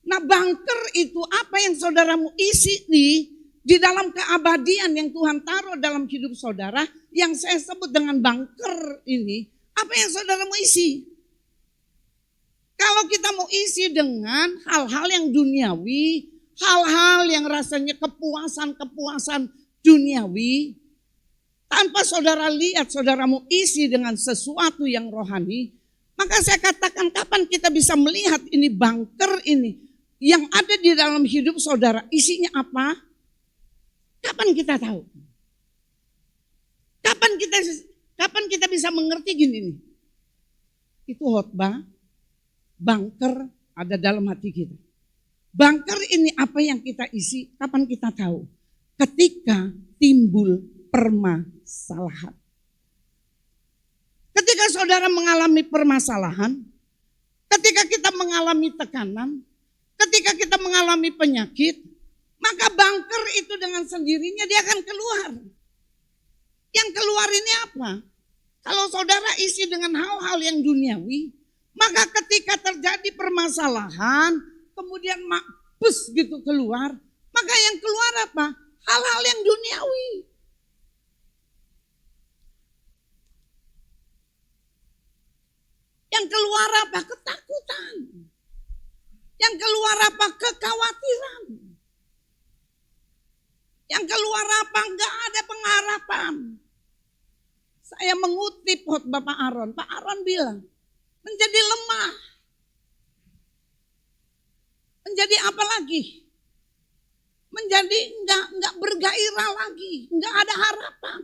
[SPEAKER 2] Nah, bunker itu apa yang saudaramu isi nih di dalam keabadian yang Tuhan taruh dalam hidup saudara yang saya sebut dengan bunker ini, apa yang saudaramu isi? Kalau kita mau isi dengan hal-hal yang duniawi, hal-hal yang rasanya kepuasan duniawi, tanpa saudara lihat saudaramu isi dengan sesuatu yang rohani, maka saya katakan kapan kita bisa melihat ini bunker ini yang ada di dalam hidup saudara, isinya apa? Kapan kita tahu? Kapan kita bisa mengerti gini nih? Itu khotbah, bunker ada dalam hati kita. Bunker ini apa yang kita isi, kapan kita tahu? Ketika timbul permasalahan. Ketika saudara mengalami permasalahan, ketika kita mengalami tekanan, ketika kita mengalami penyakit, maka bunker itu dengan sendirinya dia akan keluar. Yang keluar ini apa? Kalau saudara isi dengan hal-hal yang duniawi, maka ketika terjadi permasalahan, kemudian mampus gitu keluar, maka yang keluar apa? Hal-hal yang duniawi. Yang keluar apa? Ketakutan. Yang keluar apa? Kekhawatiran. Yang keluar apa? Enggak ada pengharapan. Saya mengutip khotbah Pak Aaron. Pak Aaron bilang, menjadi lemah. Menjadi apa lagi? Menjadi enggak bergairah lagi. Enggak ada harapan.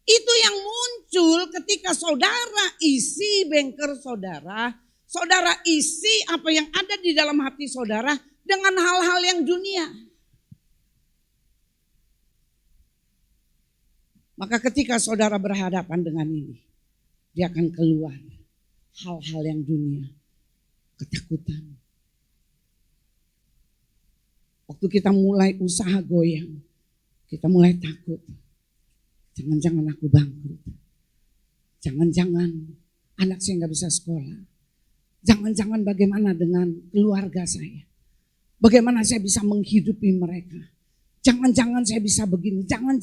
[SPEAKER 2] Itu yang muncul ketika saudara isi bunker saudara. Saudara isi apa yang ada di dalam hati saudara dengan hal-hal yang dunia. Maka ketika saudara berhadapan dengan ini, dia akan keluar hal-hal yang dunia, ketakutan. Waktu kita mulai usaha goyang, kita mulai takut. Jangan-jangan aku bangkrut. Jangan-jangan anak saya nggak bisa sekolah. Jangan-jangan bagaimana dengan keluarga saya. Bagaimana saya bisa menghidupi mereka. Jangan-jangan saya bisa begini. Jangan.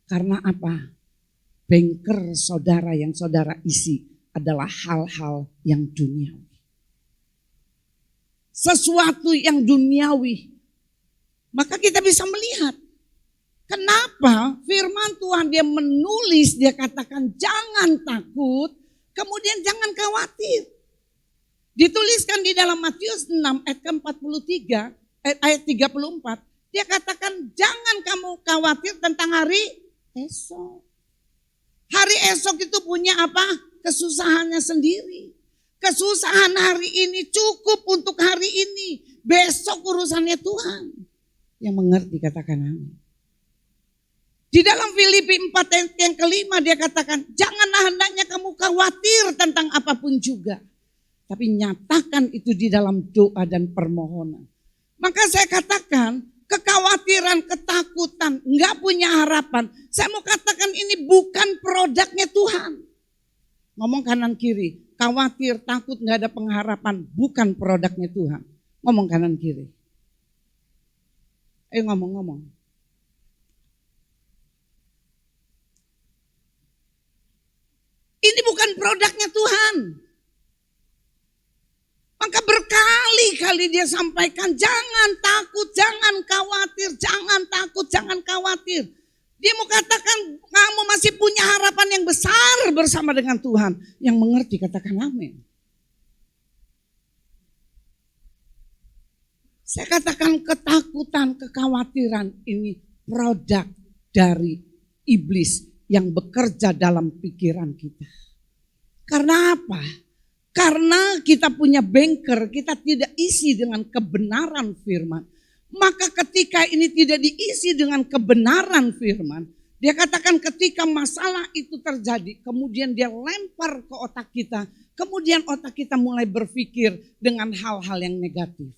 [SPEAKER 2] Karena apa? Bunker saudara yang saudara isi adalah hal-hal yang duniawi. Sesuatu yang duniawi. Maka kita bisa melihat. Kenapa firman Tuhan dia menulis, dia katakan jangan takut, kemudian jangan khawatir. Dituliskan di dalam Matius 6 ayat ke-43, ayat 34, dia katakan jangan kamu khawatir tentang hari esok. Hari esok itu punya apa? Kesusahannya sendiri. Kesusahan hari ini cukup untuk hari ini. Besok urusannya Tuhan. Yang mengerti katakan amin. Di dalam Filipi 4 ayat yang kelima dia katakan, janganlah hendaknya kamu khawatir tentang apapun juga. Tapi nyatakan itu di dalam doa dan permohonan. Maka saya katakan, kekhawatiran, ketakutan, enggak punya harapan. Saya mau katakan ini bukan produknya Tuhan. Ngomong kanan kiri, khawatir, takut, enggak ada pengharapan, bukan produknya Tuhan. Ngomong kanan kiri. Ayo ngomong. Ini bukan produknya Tuhan. Maka Berkali-kali dia sampaikan, jangan takut, jangan khawatir, jangan takut, jangan khawatir. Dia mau katakan kamu masih punya harapan yang besar bersama dengan Tuhan. Yang mengerti katakan amin. Saya katakan ketakutan, kekhawatiran ini produk dari iblis yang bekerja dalam pikiran kita. Karena apa? Karena kita punya banker, kita tidak isi dengan kebenaran firman. Maka ketika ini tidak diisi dengan kebenaran firman, dia katakan ketika masalah itu terjadi, kemudian dia lempar ke otak kita, kemudian otak kita mulai berpikir dengan hal-hal yang negatif.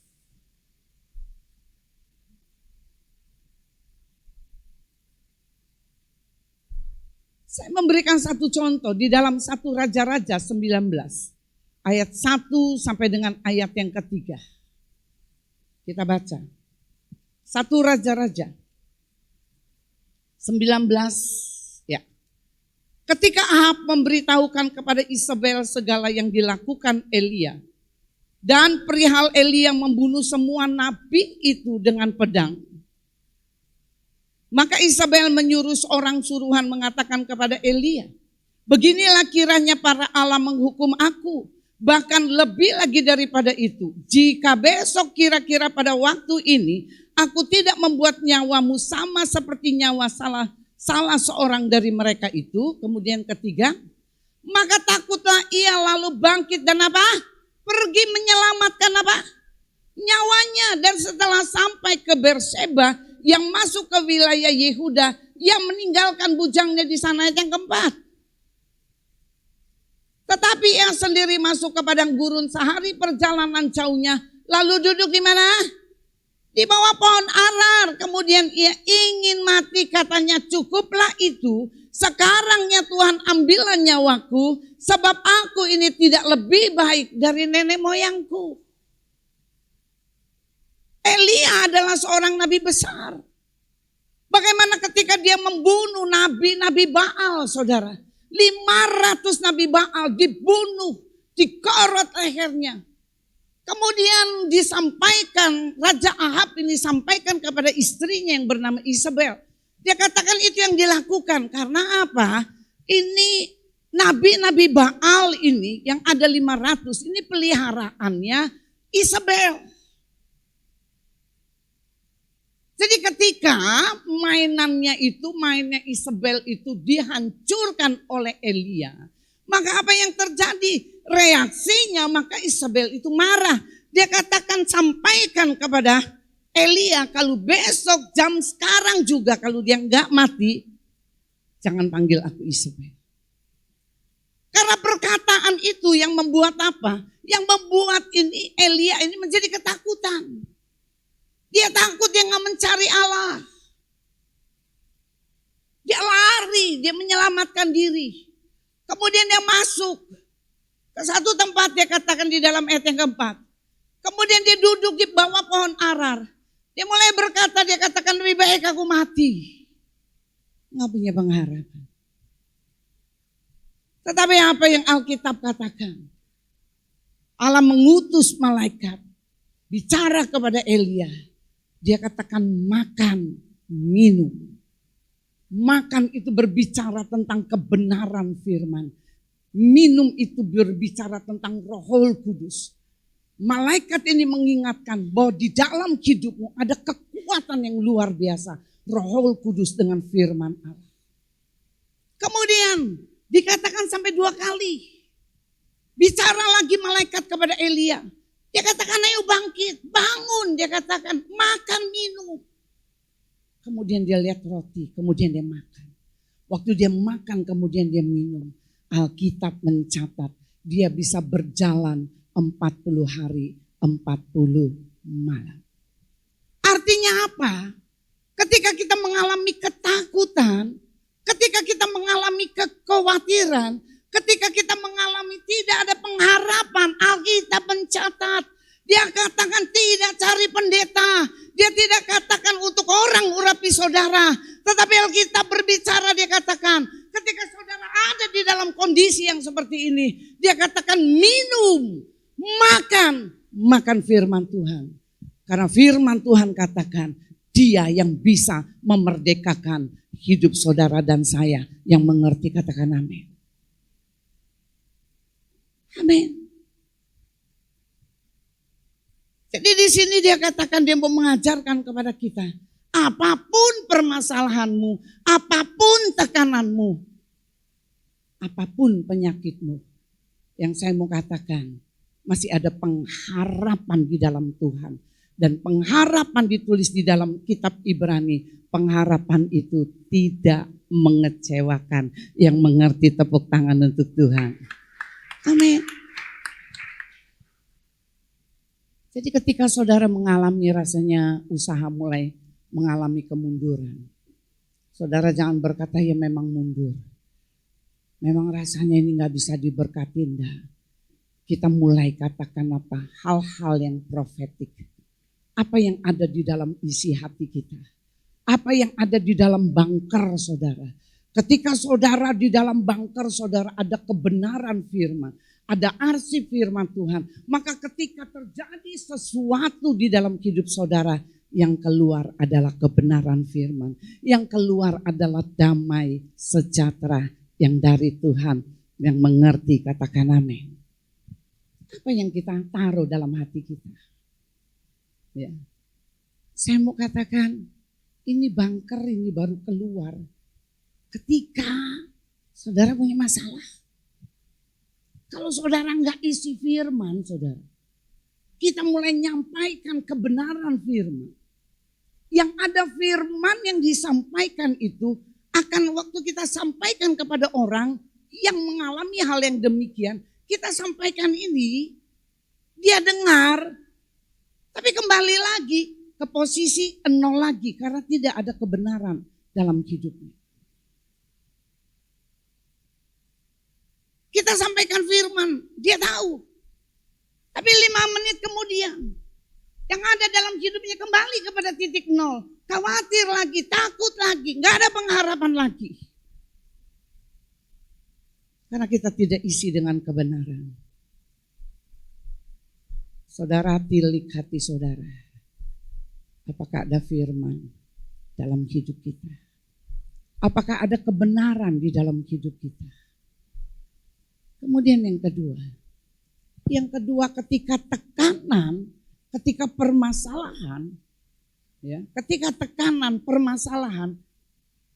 [SPEAKER 2] Saya memberikan satu contoh di dalam 1 Raja-Raja 19, ayat 1 sampai dengan ayat yang ketiga. Kita baca. 1 Raja-Raja 19 ya. Ketika Ahab memberitahukan kepada Isabel segala yang dilakukan Elia dan perihal Elia membunuh semua nabi itu dengan pedang, maka Isabel menyuruh seorang suruhan mengatakan kepada Elia, beginilah kiranya para Allah menghukum aku, bahkan lebih lagi daripada itu. Jika besok kira-kira pada waktu ini aku tidak membuat nyawamu sama seperti nyawa salah seorang dari mereka itu. Kemudian ketiga, maka takutlah ia lalu bangkit dan apa? Pergi menyelamatkan apa? Nyawanya. Dan setelah sampai ke Berseba yang masuk ke wilayah Yehuda, ia meninggalkan bujangnya di sana. Ayat yang keempat. Tetapi ia sendiri masuk ke padang gurun sehari perjalanan jauhnya. Lalu duduk di mana? Di bawah pohon arar. Kemudian ia ingin mati, katanya cukuplah itu. Sekarang ya Tuhan ambillah nyawaku. Sebab aku ini tidak lebih baik dari nenek moyangku. Elia adalah seorang nabi besar. Bagaimana ketika dia membunuh nabi-nabi Baal, saudara. 500 nabi Baal dibunuh, dikorot lehernya. Kemudian disampaikan, Raja Ahab ini sampaikan kepada istrinya yang bernama Isabel. Dia katakan itu yang dilakukan. Karena apa? Ini nabi-nabi Baal ini yang ada 500, ini peliharaannya Isabel. Jadi ketika mainnya Isabel itu dihancurkan oleh Elia, maka apa yang terjadi? Reaksinya maka Isabel itu marah. Dia katakan sampaikan kepada Elia, kalau besok jam sekarang juga kalau dia enggak mati, jangan panggil aku Isabel. Karena perkataan itu yang membuat apa? Yang membuat ini Elia ini menjadi ketakutan. Dia takut, dia enggak mencari Allah. Dia lari, dia menyelamatkan diri. Kemudian dia masuk ke satu tempat, dia katakan di dalam ayat yang keempat. Kemudian dia duduk di bawah pohon arar. Dia mulai berkata, dia katakan lebih baik aku mati. Nggak punya pengharapan. Tetapi apa yang Alkitab katakan? Allah mengutus malaikat bicara kepada Elia. Dia katakan makan, minum. Makan itu berbicara tentang kebenaran firman. Minum itu berbicara tentang Roh Kudus. Malaikat ini mengingatkan bahwa di dalam hidupmu ada kekuatan yang luar biasa. Roh Kudus dengan firman Allah. Kemudian dikatakan sampai 2 kali. Bicara lagi malaikat kepada Elia. Dia katakan ayo bangkit, bangun. Dia katakan makan minum. Kemudian dia lihat roti, kemudian dia makan. Waktu dia makan kemudian dia minum. Alkitab mencatat dia bisa berjalan 40 hari, 40 malam. Artinya apa? Ketika kita mengalami ketakutan, ketika kita mengalami kekhawatiran, ketika kita mengalami tidak ada pengharapan, Alkitab mencatat. Dia katakan tidak cari pendeta. Dia tidak katakan untuk orang urapi saudara. Tetapi Alkitab berbicara, dia katakan ketika saudara ada di dalam kondisi yang seperti ini. Dia katakan minum, makan, makan firman Tuhan. Karena firman Tuhan katakan, Dia yang bisa memerdekakan hidup saudara dan saya yang mengerti, katakan amin. Amin. Jadi di sini dia katakan, dia mau mengajarkan kepada kita, apapun permasalahanmu, apapun tekananmu, apapun penyakitmu, yang saya mau katakan, masih ada pengharapan di dalam Tuhan. Dan pengharapan ditulis di dalam kitab Ibrani, pengharapan itu tidak mengecewakan. Yang mengerti tepuk tangan untuk Tuhan. Amin. Jadi ketika saudara mengalami rasanya usaha mulai mengalami kemunduran, saudara jangan berkata ya memang mundur. Memang rasanya ini gak bisa diberkati, enggak. Kita mulai katakan apa? Hal-hal yang profetik. Apa yang ada di dalam isi hati kita. Apa yang ada di dalam bunker saudara. Ketika saudara di dalam bunker saudara ada kebenaran firman. Ada arsip firman Tuhan. Maka ketika terjadi sesuatu di dalam hidup saudara, yang keluar adalah kebenaran firman. Yang keluar adalah damai sejahtera yang dari Tuhan. Yang mengerti, katakan amin. Apa yang kita taruh dalam hati kita? Ya. Saya mau katakan, ini bunker ini baru keluar ketika saudara punya masalah. Kalau saudara nggak isi firman, saudara, kita mulai nyampaikan kebenaran firman. Yang ada firman yang disampaikan itu akan waktu kita sampaikan kepada orang yang mengalami hal yang demikian, kita sampaikan ini, dia dengar, tapi kembali lagi ke posisi nol lagi karena tidak ada kebenaran dalam hidupnya. Kita sampaikan firman, dia tahu. Tapi 5 menit kemudian, yang ada dalam hidupnya kembali kepada titik nol. Khawatir lagi, takut lagi, gak ada pengharapan lagi. Karena kita tidak isi dengan kebenaran. Saudara, tilik hati saudara. Apakah ada firman dalam hidup kita? Apakah ada kebenaran di dalam hidup kita? Kemudian yang kedua ketika tekanan, ketika permasalahan, ya, ketika tekanan permasalahan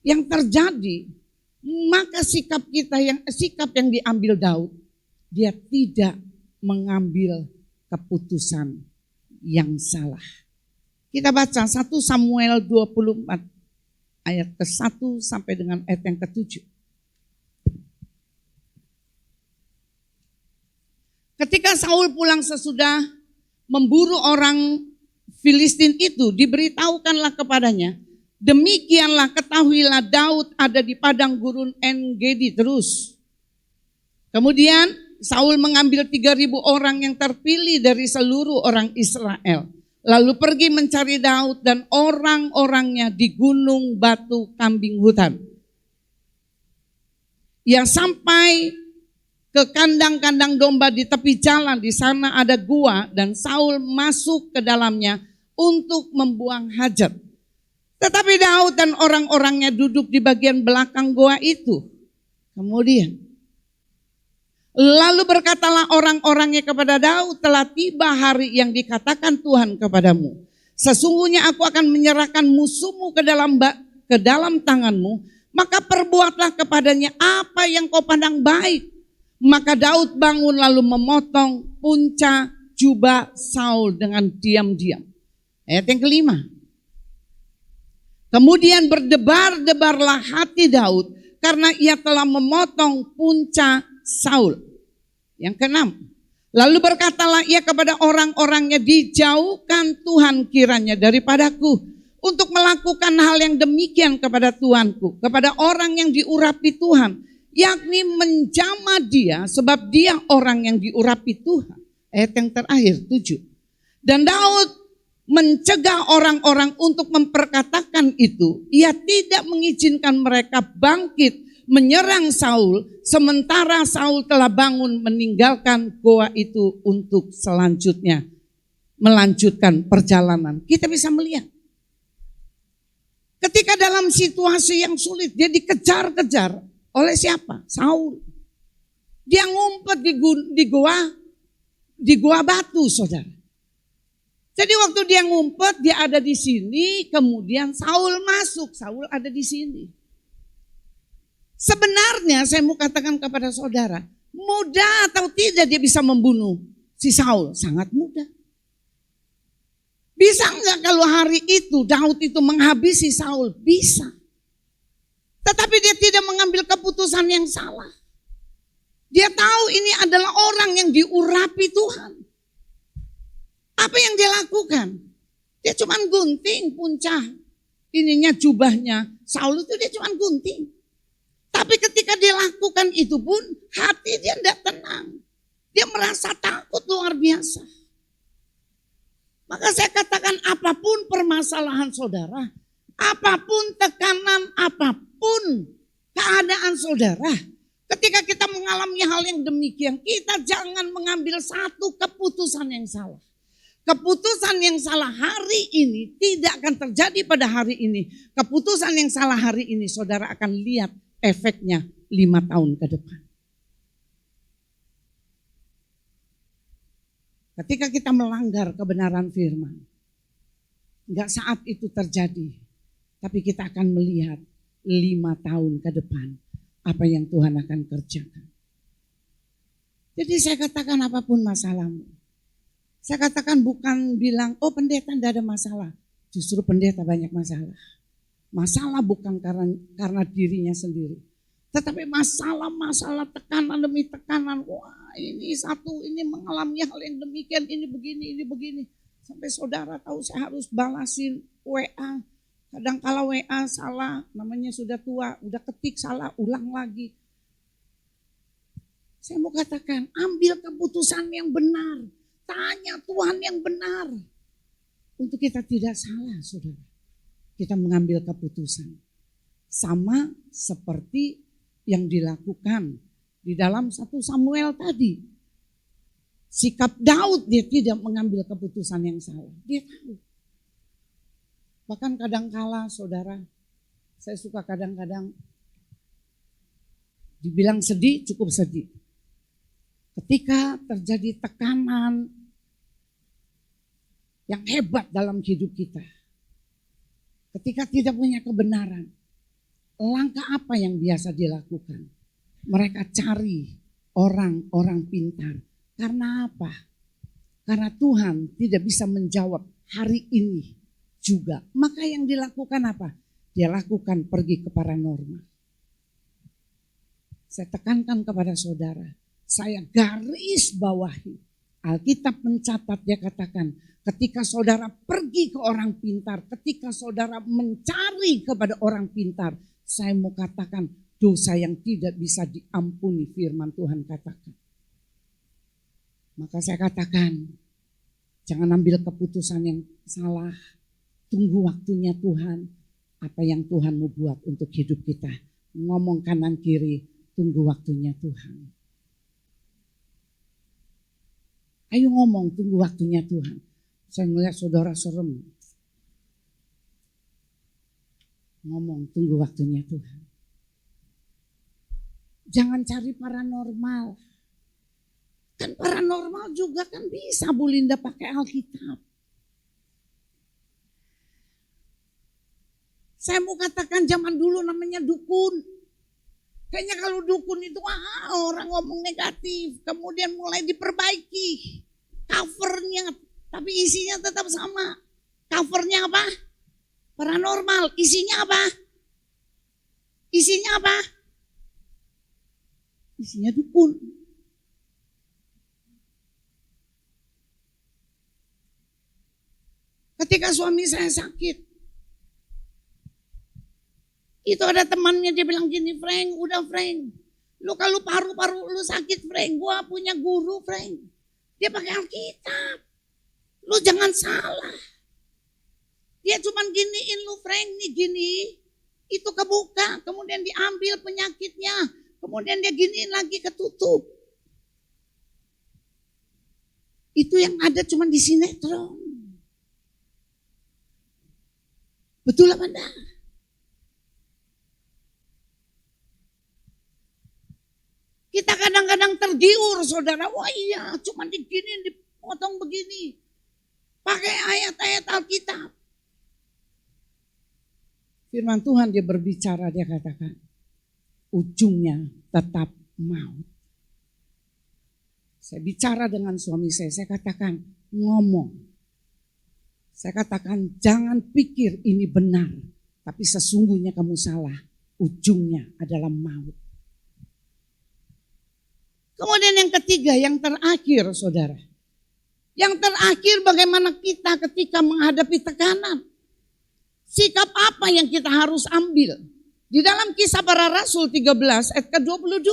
[SPEAKER 2] yang terjadi, maka sikap yang diambil Daud, dia tidak mengambil keputusan yang salah. Kita baca 1 Samuel 24 ayat ke-1 sampai dengan ayat yang ke-7. Ketika Saul pulang sesudah memburu orang Filistin itu, diberitahukanlah kepadanya, demikianlah ketahuilah Daud ada di padang gurun En-Gedi terus. Kemudian Saul mengambil 3.000 orang yang terpilih dari seluruh orang Israel. Lalu pergi mencari Daud dan orang-orangnya di gunung batu kambing hutan. Ia sampai ke kandang-kandang domba di tepi jalan, di sana ada gua dan Saul masuk ke dalamnya untuk membuang hajat. Tetapi Daud dan orang-orangnya duduk di bagian belakang gua itu. Kemudian, lalu berkatalah orang-orangnya kepada Daud, telah tiba hari yang dikatakan Tuhan kepadamu. Sesungguhnya aku akan menyerahkan musuhmu ke dalam tanganmu, maka perbuatlah kepadanya apa yang kau pandang baik. Maka Daud bangun lalu memotong punca jubah Saul dengan diam-diam. Ayat yang kelima. Kemudian berdebar-debarlah hati Daud karena ia telah memotong punca Saul. Yang keenam. Lalu berkatalah ia kepada orang-orangnya, dijauhkan Tuhan kiranya daripadaku untuk melakukan hal yang demikian kepada Tuanku, kepada orang yang diurapi Tuhan. Yakni menjamah dia sebab dia orang yang diurapi Tuhan. Ayat yang terakhir 7. Dan Daud mencegah orang-orang untuk memperkatakan itu. Ia tidak mengizinkan mereka bangkit menyerang Saul. Sementara Saul telah bangun meninggalkan goa itu untuk selanjutnya melanjutkan perjalanan. Kita bisa melihat. Ketika dalam situasi yang sulit, dia dikejar-kejar oleh siapa? Saul. Dia ngumpet di gua batu, saudara. Jadi waktu dia ngumpet, dia ada di sini, kemudian Saul masuk, Saul ada di sini. Sebenarnya saya mau katakan kepada saudara, mudah atau tidak dia bisa membunuh si Saul? Sangat mudah. Bisa enggak kalau hari itu Daud itu menghabisi Saul? Bisa. Tetapi dia tidak mengambil keputusan yang salah. Dia tahu ini adalah orang yang diurapi Tuhan. Apa yang dia lakukan? Dia cuma gunting puncak ininya jubahnya. Saul itu dia cuma gunting. Tapi ketika dia lakukan itu pun hati dia tidak tenang. Dia merasa takut luar biasa. Maka saya katakan apapun permasalahan saudara, apapun tekanan, apapun keadaan saudara, ketika kita mengalami hal yang demikian, kita jangan mengambil satu keputusan yang salah. Keputusan yang salah hari ini tidak akan terjadi pada hari ini. Keputusan yang salah hari ini saudara akan lihat efeknya 5 tahun ke depan. Ketika kita melanggar kebenaran firman, enggak saat itu terjadi, tapi kita akan melihat 5 tahun ke depan apa yang Tuhan akan kerjakan. Jadi saya katakan apapun masalahmu, saya katakan bukan bilang, oh pendeta tidak ada masalah. Justru pendeta banyak masalah. Masalah bukan karena dirinya sendiri. Tetapi masalah-masalah tekanan demi tekanan. Wah ini mengalami hal yang demikian, ini begini. Sampai saudara tahu saya harus balasin WA. Kadang kala WA salah, namanya sudah tua, udah ketik salah, ulang lagi. Saya mau katakan, ambil keputusan yang benar. Tanya Tuhan yang benar. Untuk kita tidak salah, saudara. Kita mengambil keputusan. Sama seperti yang dilakukan di dalam 1 Samuel tadi. Sikap Daud, dia tidak mengambil keputusan yang salah. Dia tahu. Bahkan kadang-kala, saudara, saya suka kadang-kadang dibilang sedih, cukup sedih. Ketika terjadi tekanan yang hebat dalam hidup kita, ketika tidak punya kebenaran, langkah apa yang biasa dilakukan? Mereka cari orang-orang pintar. Karena apa? Karena Tuhan tidak bisa menjawab hari ini juga. Maka yang dilakukan apa? Dia lakukan pergi ke paranormal. Saya tekankan kepada saudara, saya garis bawahi. Alkitab mencatat, dia katakan, ketika saudara pergi ke orang pintar, ketika saudara mencari kepada orang pintar, saya mau katakan dosa yang tidak bisa diampuni, firman Tuhan katakan. Maka saya katakan, jangan ambil keputusan yang salah, tunggu waktunya Tuhan, apa yang Tuhan mau buat untuk hidup kita. Ngomong kanan kiri, tunggu waktunya Tuhan. Ayo ngomong, tunggu waktunya Tuhan. Saya melihat saudara serem. Ngomong, tunggu waktunya Tuhan. Jangan cari paranormal. Kan paranormal juga kan bisa Bu Linda pakai Alkitab. Saya mau katakan zaman dulu namanya dukun. Kayaknya kalau dukun itu orang ngomong negatif. Kemudian mulai diperbaiki covernya. Tapi isinya tetap sama. Covernya apa? Paranormal. Isinya apa? Isinya apa? Isinya dukun. Ketika suami saya sakit, itu ada temannya, dia bilang gini, Frank, udah Frank, lu kalau paru-paru lu sakit Frank, gua punya guru Frank, dia pakai Alkitab, lu jangan salah, dia cuman giniin lu Frank nih gini, itu kebuka, kemudian diambil penyakitnya, kemudian dia giniin lagi ketutup. Itu yang ada cuma di sinetron. Betul apa enggak? Kita kadang-kadang tergiur saudara. Wah iya cuma digini, dipotong begini. Pakai ayat-ayat Alkitab. Firman Tuhan dia berbicara, dia katakan. Ujungnya tetap maut. Saya bicara dengan suami saya katakan ngomong. Saya katakan jangan pikir ini benar. Tapi sesungguhnya kamu salah. Ujungnya adalah maut. Kemudian yang ketiga, yang terakhir saudara. Yang terakhir bagaimana kita ketika menghadapi tekanan. Sikap apa yang kita harus ambil. Di dalam Kisah Para Rasul 13 ayat ke-22.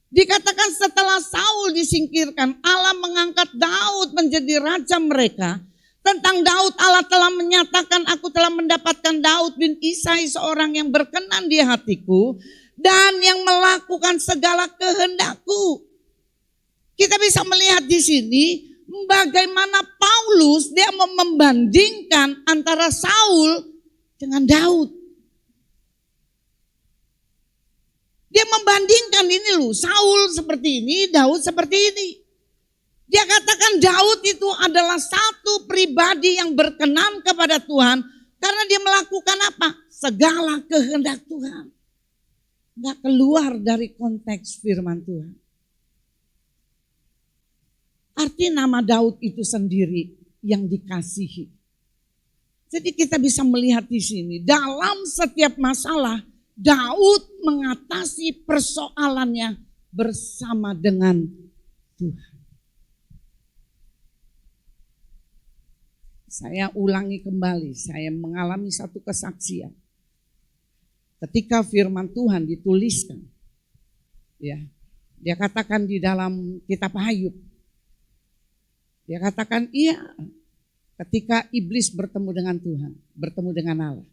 [SPEAKER 2] Dikatakan setelah Saul disingkirkan, Allah mengangkat Daud menjadi raja mereka. Tentang Daud Allah telah menyatakan, aku telah mendapatkan Daud bin Isai seorang yang berkenan di hatiku. Dan yang melakukan segala kehendakku. Kita bisa melihat di sini bagaimana Paulus dia membandingkan antara Saul dengan Daud. Dia membandingkan ini loh, Saul seperti ini, Daud seperti ini. Dia katakan Daud itu adalah satu pribadi yang berkenan kepada Tuhan karena dia melakukan apa? Segala kehendak Tuhan. Nggak keluar dari konteks firman Tuhan. Arti nama Daud itu sendiri yang dikasihi. Jadi kita bisa melihat di sini dalam setiap masalah Daud mengatasi persoalannya bersama dengan Tuhan. Saya ulangi kembali, saya mengalami satu kesaksian. Ketika firman Tuhan dituliskan, ya, dia katakan di dalam kitab Ayub, dia katakan iya, ketika iblis bertemu dengan Tuhan, bertemu dengan Allah.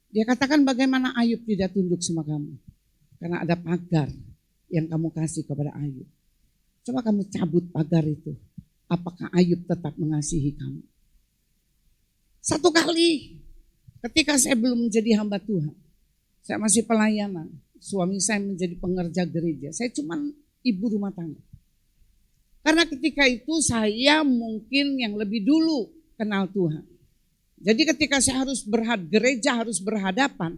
[SPEAKER 2] Dia katakan bagaimana Ayub tidak tunduk sama kamu. Karena ada pagar yang kamu kasih kepada Ayub. Coba kamu cabut pagar itu. Apakah Ayub tetap mengasihi kamu? Satu kali ketika saya belum menjadi hamba Tuhan. Saya masih pelayanan. Suami saya menjadi pengerja gereja. Saya cuma ibu rumah tangga. Karena ketika itu saya mungkin yang lebih dulu kenal Tuhan. Jadi ketika saya harus gereja harus berhadapan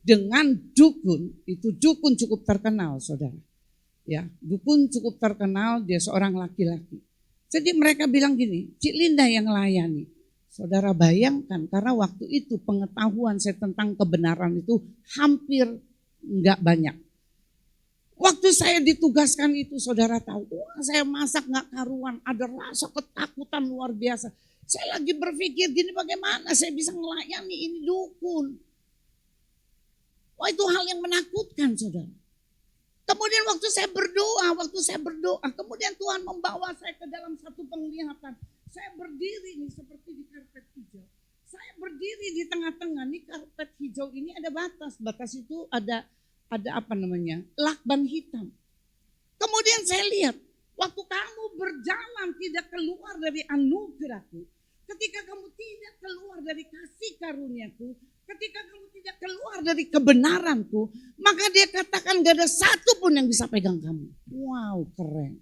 [SPEAKER 2] dengan dukun, itu dukun cukup terkenal saudara. Ya, dukun cukup terkenal, dia seorang laki-laki. Jadi mereka bilang gini, Cik Linda yang layani. Saudara bayangkan karena waktu itu pengetahuan saya tentang kebenaran itu hampir enggak banyak. Waktu saya ditugaskan itu saudara tahu, wah saya masak enggak karuan, ada rasa ketakutan luar biasa. Saya lagi berpikir gini bagaimana saya bisa melayani ini dukun. Wah itu hal yang menakutkan saudara. Kemudian waktu saya berdoa, kemudian Tuhan membawa saya ke dalam satu penglihatan. Saya berdiri nih seperti di karpet hijau. Saya berdiri di tengah-tengah nih karpet hijau ini ada batas. Batas itu ada apa namanya? Lakban hitam. Kemudian saya lihat waktu kamu berjalan tidak keluar dari anugerahku, ketika kamu tidak keluar dari kasih karuniaku, ketika kamu tidak keluar dari kebenaranku, maka dia katakan gak ada satu pun yang bisa pegang kamu. Wow, keren.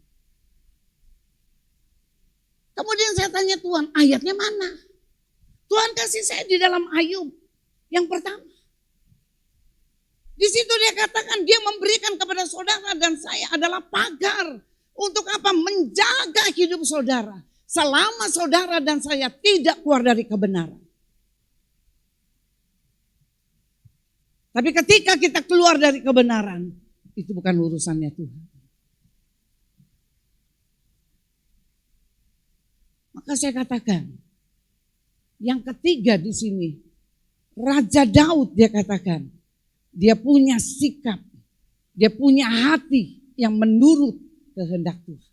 [SPEAKER 2] Kemudian saya tanya Tuhan, ayatnya mana? Tuhan kasih saya di dalam Ayub yang pertama. Di situ dia katakan dia memberikan kepada saudara dan saya adalah pagar. Untuk apa? Menjaga hidup saudara. Selama saudara dan saya tidak keluar dari kebenaran. Tapi ketika kita keluar dari kebenaran, itu bukan urusannya Tuhan. Maka saya katakan, yang ketiga di sini, Raja Daud dia katakan, dia punya sikap, dia punya hati yang menurut kehendak Tuhan.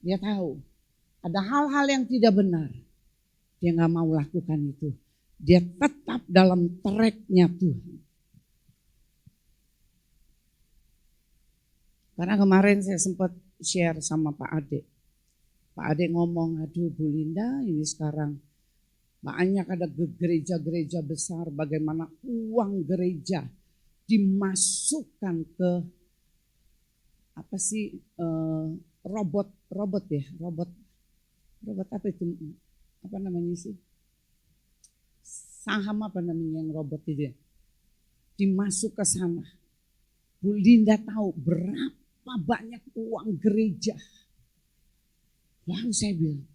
[SPEAKER 2] Dia tahu ada hal-hal yang tidak benar, dia gak mau lakukan itu. Dia tetap dalam tracknya Tuhan. Karena kemarin saya sempat share sama Pak Ade. Pak Ade ngomong, aduh Bu Linda ini sekarang banyak ada gereja-gereja besar, bagaimana uang gereja dimasukkan ke robot apa itu, apa namanya sih, saham apa namanya yang robot itu ya, dimasuk ke sana. Bu Linda tahu berapa banyak uang gereja. Lalu saya bilang,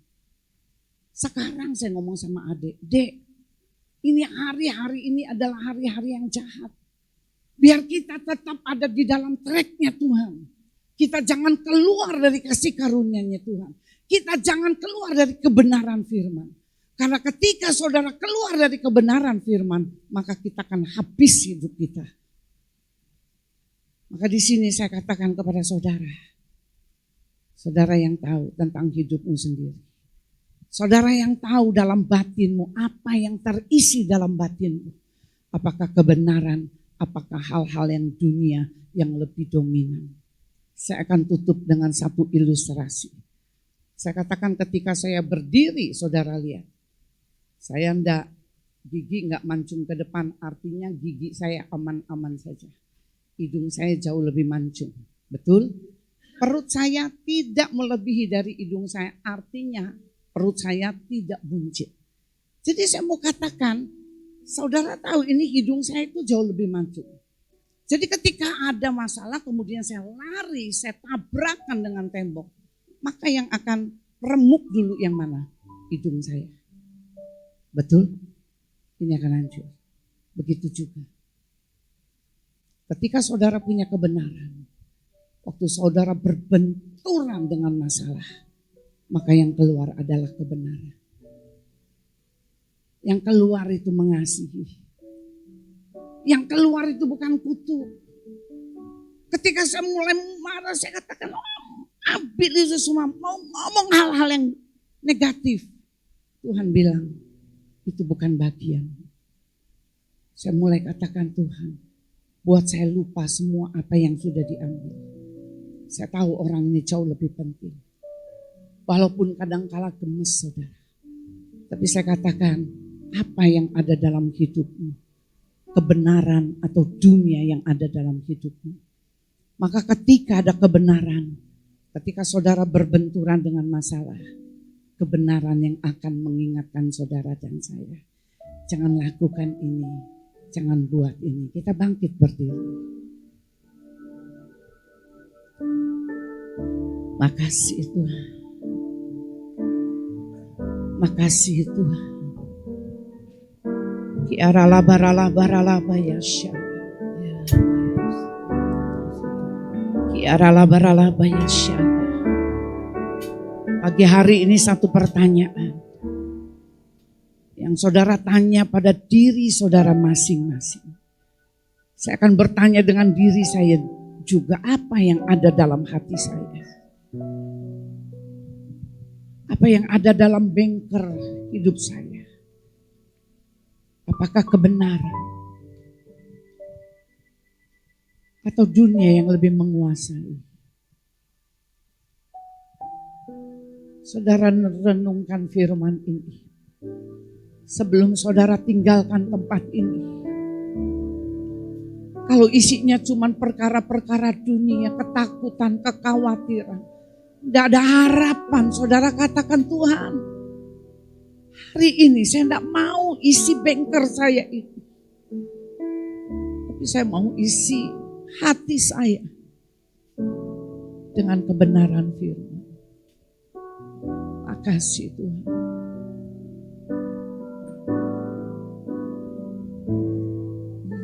[SPEAKER 2] sekarang saya ngomong sama adik, Dek, ini hari-hari ini adalah hari-hari yang jahat. Biar kita tetap ada di dalam tracknya Tuhan. Kita jangan keluar dari kasih karunia-Nya Tuhan. Kita jangan keluar dari kebenaran firman. Karena ketika saudara keluar dari kebenaran firman, maka kita akan habis hidup kita. Maka di sini saya katakan kepada saudara, saudara yang tahu tentang hidupmu sendiri. Saudara yang tahu dalam batinmu apa yang terisi dalam batinmu. Apakah kebenaran, apakah hal-hal yang dunia yang lebih dominan. Saya akan tutup dengan satu ilustrasi. Saya katakan ketika saya berdiri, saudara lihat. Saya gigi enggak mancung ke depan, artinya gigi saya aman-aman saja. Hidung saya jauh lebih mancung, betul? Perut saya tidak melebihi dari hidung saya, artinya perut saya tidak buncit. Jadi saya mau katakan, saudara tahu ini hidung saya itu jauh lebih mancung. Jadi ketika ada masalah kemudian saya lari, saya tabrakan dengan tembok. Maka yang akan remuk dulu yang mana? Hidung saya. Betul? Ini akan hancur. Begitu juga. Ketika saudara punya kebenaran, waktu saudara berbenturan dengan masalah, maka yang keluar adalah kebenaran. Yang keluar itu mengasihi. Yang keluar itu bukan kutuk. Ketika saya mulai marah, saya katakan, ambil itu semua, mau ngomong hal-hal yang negatif. Tuhan bilang, itu bukan bagian. Saya mulai katakan, Tuhan, buat saya lupa semua apa yang sudah diambil. Saya tahu orang ini jauh lebih penting. Walaupun kadang-kala gemes, saudara. Tapi saya katakan, apa yang ada dalam hidupmu? Kebenaran atau dunia yang ada dalam hidupmu. Maka ketika ada kebenaran, ketika saudara berbenturan dengan masalah, kebenaran yang akan mengingatkan saudara dan saya. Jangan lakukan ini, jangan buat ini. Kita bangkit berdiri. Makasih Tuhan. Makasih Tuhan. Kiaralabaralabaralaba ya syah. Kiaralabaralaba ya syah. Pagi hari ini satu pertanyaan yang saudara tanya pada diri saudara masing-masing. Saya akan bertanya dengan diri saya juga, apa yang ada dalam hati saya? Apa yang ada dalam bengkel hidup saya? Apakah kebenaran atau dunia yang lebih menguasai? Saudara renungkan firman ini. Sebelum saudara tinggalkan tempat ini. Kalau isinya cuma perkara-perkara dunia, ketakutan, kekhawatiran. Tidak ada harapan, saudara katakan, Tuhan, hari ini saya tidak mau isi bengkel saya itu. Tapi saya mau isi hati saya dengan kebenaran firman. Makasih Tuhan.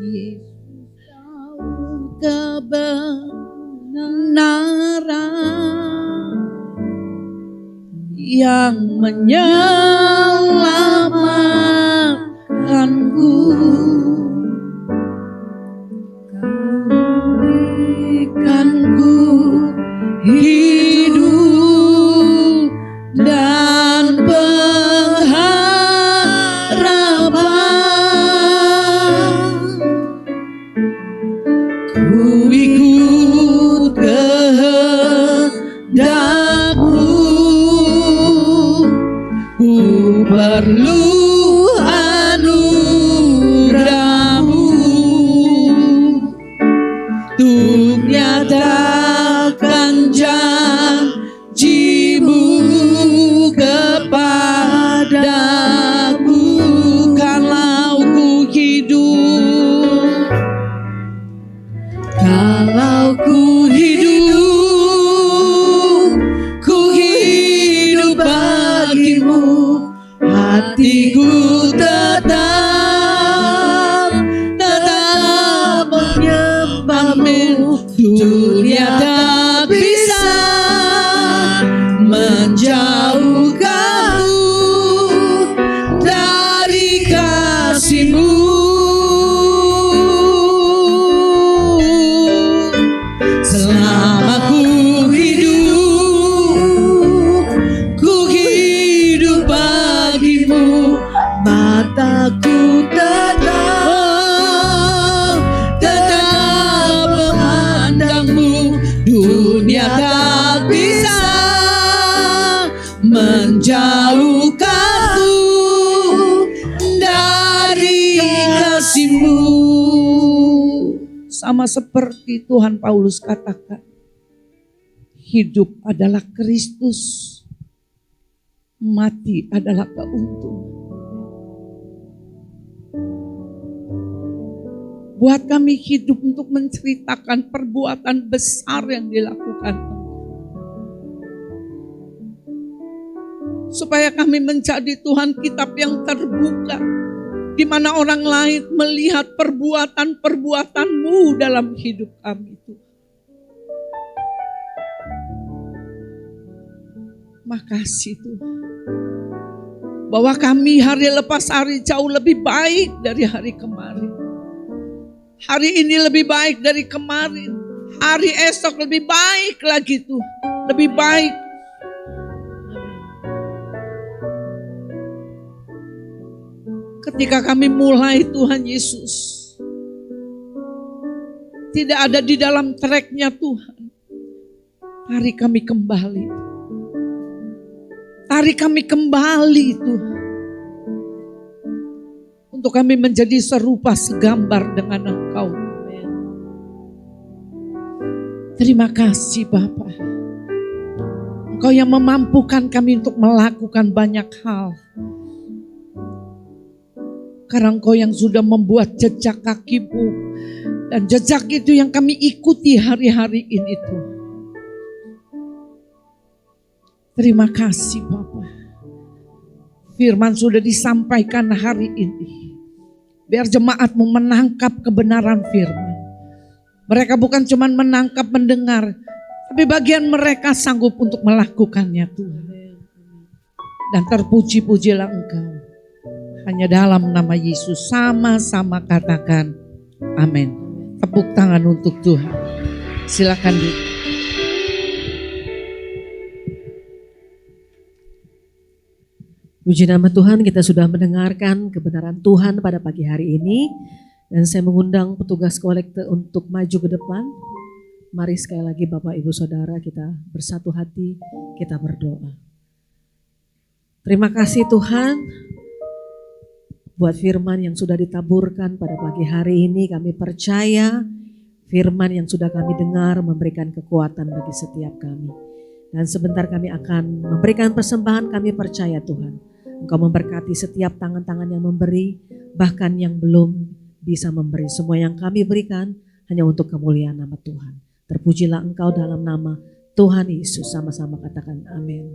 [SPEAKER 2] Yesus tahu kebenaran yang menyelamatkanku. Berikanku hidup dan pengharapan. Ku ikut kehendak-Mu. untuk nyatakan janji-Mu kepadaku. Kalau ku hidup, kalau ku hidup bagimu, hatiku tetap menyembah-Mu. Dunia tak bisa menjauhkanku dari kasih-Mu. Selama ku hidup bagimu, mataku tetap memandang-Mu. Dunia tak bisa menjauhkanku dari kasih-Mu. Sama seperti Tuhan Paulus katakan, hidup adalah Kristus, mati adalah keuntungan. Buat kami hidup untuk menceritakan perbuatan besar yang dilakukan, supaya kami menjadi Tuhan kitab yang terbuka, di mana orang lain melihat perbuatan-perbuatan-Mu dalam hidup kami itu. Makasih Tuhan, bahwa kami hari lepas hari jauh lebih baik dari hari kemarin. Hari ini lebih baik dari kemarin. Hari esok lebih baik lagi Tuhan, lebih baik. Ketika kami mulai Tuhan Yesus, tidak ada di dalam tracknya Tuhan. Tarik kami kembali. Tarik kami kembali Tuhan. Untuk kami menjadi serupa segambar dengan Engkau. Terima kasih Bapa. Engkau yang memampukan kami untuk melakukan banyak hal. Karena Engkau yang sudah membuat jejak kaki-Mu. Dan jejak itu yang kami ikuti hari-hari ini Tuhan. Terima kasih Bapa. Firman sudah disampaikan hari ini. Biar jemaat-Mu menangkap kebenaran firman. Mereka bukan cuma menangkap, mendengar. Tapi bagian mereka sanggup untuk melakukannya Tuhan. Dan terpuji-pujilah Engkau. Hanya dalam nama Yesus sama-sama katakan amin. Tepuk tangan untuk Tuhan. Silakan duduk.
[SPEAKER 3] Puji nama Tuhan, kita sudah mendengarkan kebenaran Tuhan pada pagi hari ini. Dan saya mengundang petugas kolekte untuk maju ke depan. Mari sekali lagi Bapak Ibu Saudara kita bersatu hati, kita berdoa. Terima kasih Tuhan buat firman yang sudah ditaburkan pada pagi hari ini. Kami percaya firman yang sudah kami dengar memberikan kekuatan bagi setiap kami. Dan sebentar kami akan memberikan persembahan, kami percaya Tuhan. Engkau memberkati setiap tangan-tangan yang memberi, bahkan yang belum bisa memberi. Semua yang kami berikan hanya untuk kemuliaan nama Tuhan. Terpujilah Engkau dalam nama Tuhan Yesus. Sama-sama katakan amin.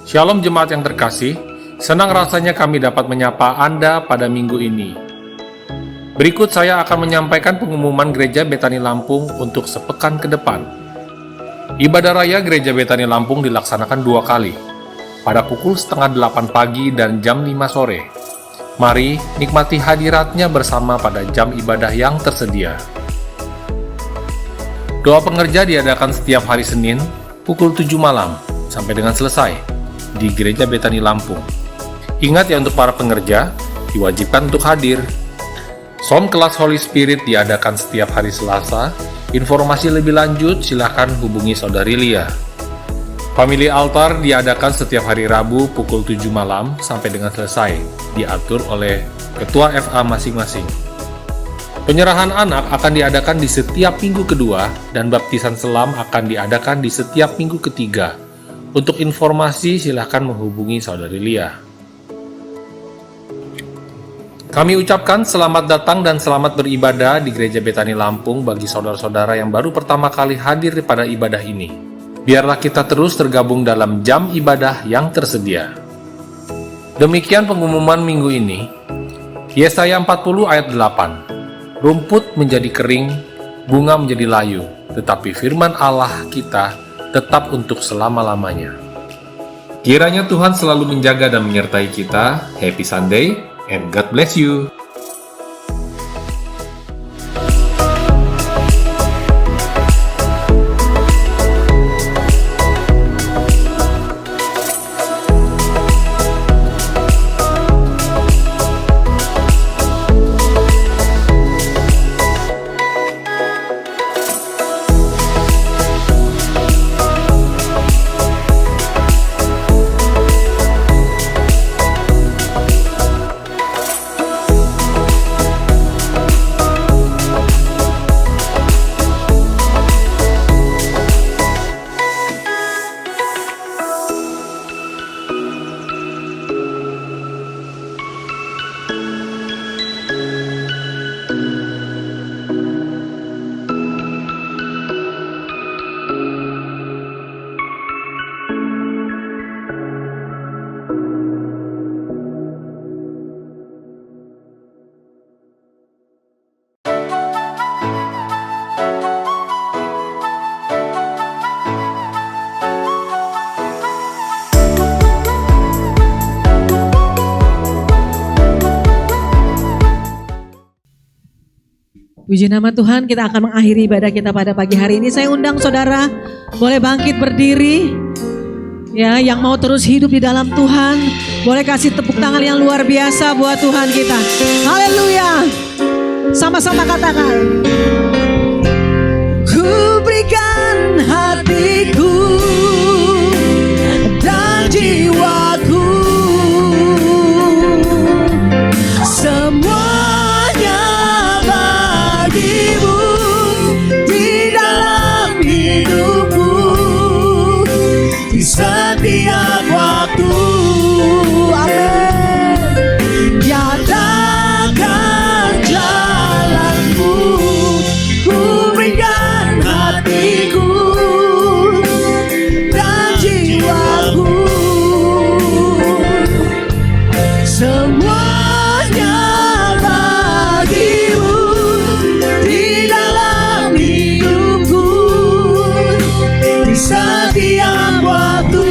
[SPEAKER 4] Shalom jemaat yang terkasih, senang rasanya kami dapat menyapa Anda pada minggu ini. Berikut saya akan menyampaikan pengumuman Gereja Betani Lampung untuk sepekan ke depan. Ibadah Raya Gereja Betani Lampung dilaksanakan 2 kali, pada pukul 7:30 pagi dan jam 5 sore. Mari nikmati hadiratnya bersama pada jam ibadah yang tersedia. Doa pengerja diadakan setiap hari Senin pukul 7 malam sampai dengan selesai di Gereja Betani Lampung. Ingat ya, untuk para pengerja diwajibkan untuk hadir. Som kelas Holy Spirit diadakan setiap hari Selasa. Informasi lebih lanjut silakan hubungi Saudari Lia. Family Altar diadakan setiap hari Rabu pukul 7 malam sampai dengan selesai, diatur oleh ketua FA masing-masing. Penyerahan anak akan diadakan di setiap minggu kedua dan baptisan selam akan diadakan di setiap minggu ketiga. Untuk informasi silahkan menghubungi Saudari Lia. Kami ucapkan selamat datang dan selamat beribadah di Gereja Betani Lampung bagi saudara-saudara yang baru pertama kali hadir pada ibadah ini. Biarlah kita terus tergabung dalam jam ibadah yang tersedia. Demikian pengumuman minggu ini. Yesaya 40 ayat 8. Rumput menjadi kering, bunga menjadi layu, tetapi firman Allah kita tetap untuk selama-lamanya. Kiranya Tuhan selalu menjaga dan menyertai kita. Happy Sunday, and God bless you.
[SPEAKER 1] Puji nama Tuhan, kita akan mengakhiri ibadah kita pada pagi hari ini. Saya undang saudara, boleh bangkit berdiri. Ya, yang mau terus hidup di dalam Tuhan, boleh kasih tepuk tangan yang luar biasa buat Tuhan kita. Haleluya. Sama-sama katakan. Ku berikan hatiku dan jiwaku, semuanya bagimu di dalam hidupku, di setiap waktu. Amin. Nyatakan jalanmu, ku berikan hatiku dan jiwaku, semuanya bagimu di dalam hidupku, di setiap waktu.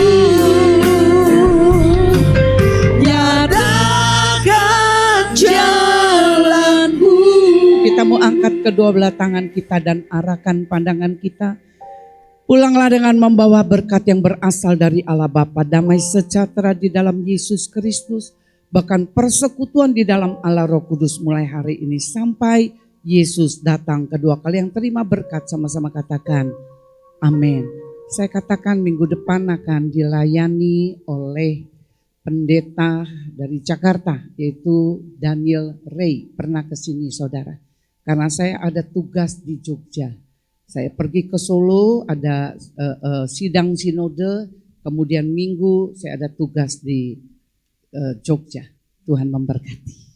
[SPEAKER 1] Nyatakan jalanmu.
[SPEAKER 2] Kita mau angkat kedua belah tangan kita dan arahkan pandangan kita. Pulanglah dengan membawa berkat yang berasal dari Allah Bapa, damai sejahtera di dalam Yesus Kristus, bahkan persekutuan di dalam Allah Roh Kudus mulai hari ini sampai Yesus datang kedua kali. Yang terima berkat sama-sama katakan amin. Saya katakan minggu depan akan dilayani oleh pendeta dari Jakarta, yaitu Daniel Ray. Pernah ke sini saudara, karena saya ada tugas di Jogja. Saya pergi ke Solo, ada sidang sinode, kemudian minggu saya ada tugas di Jogja. Tuhan memberkati.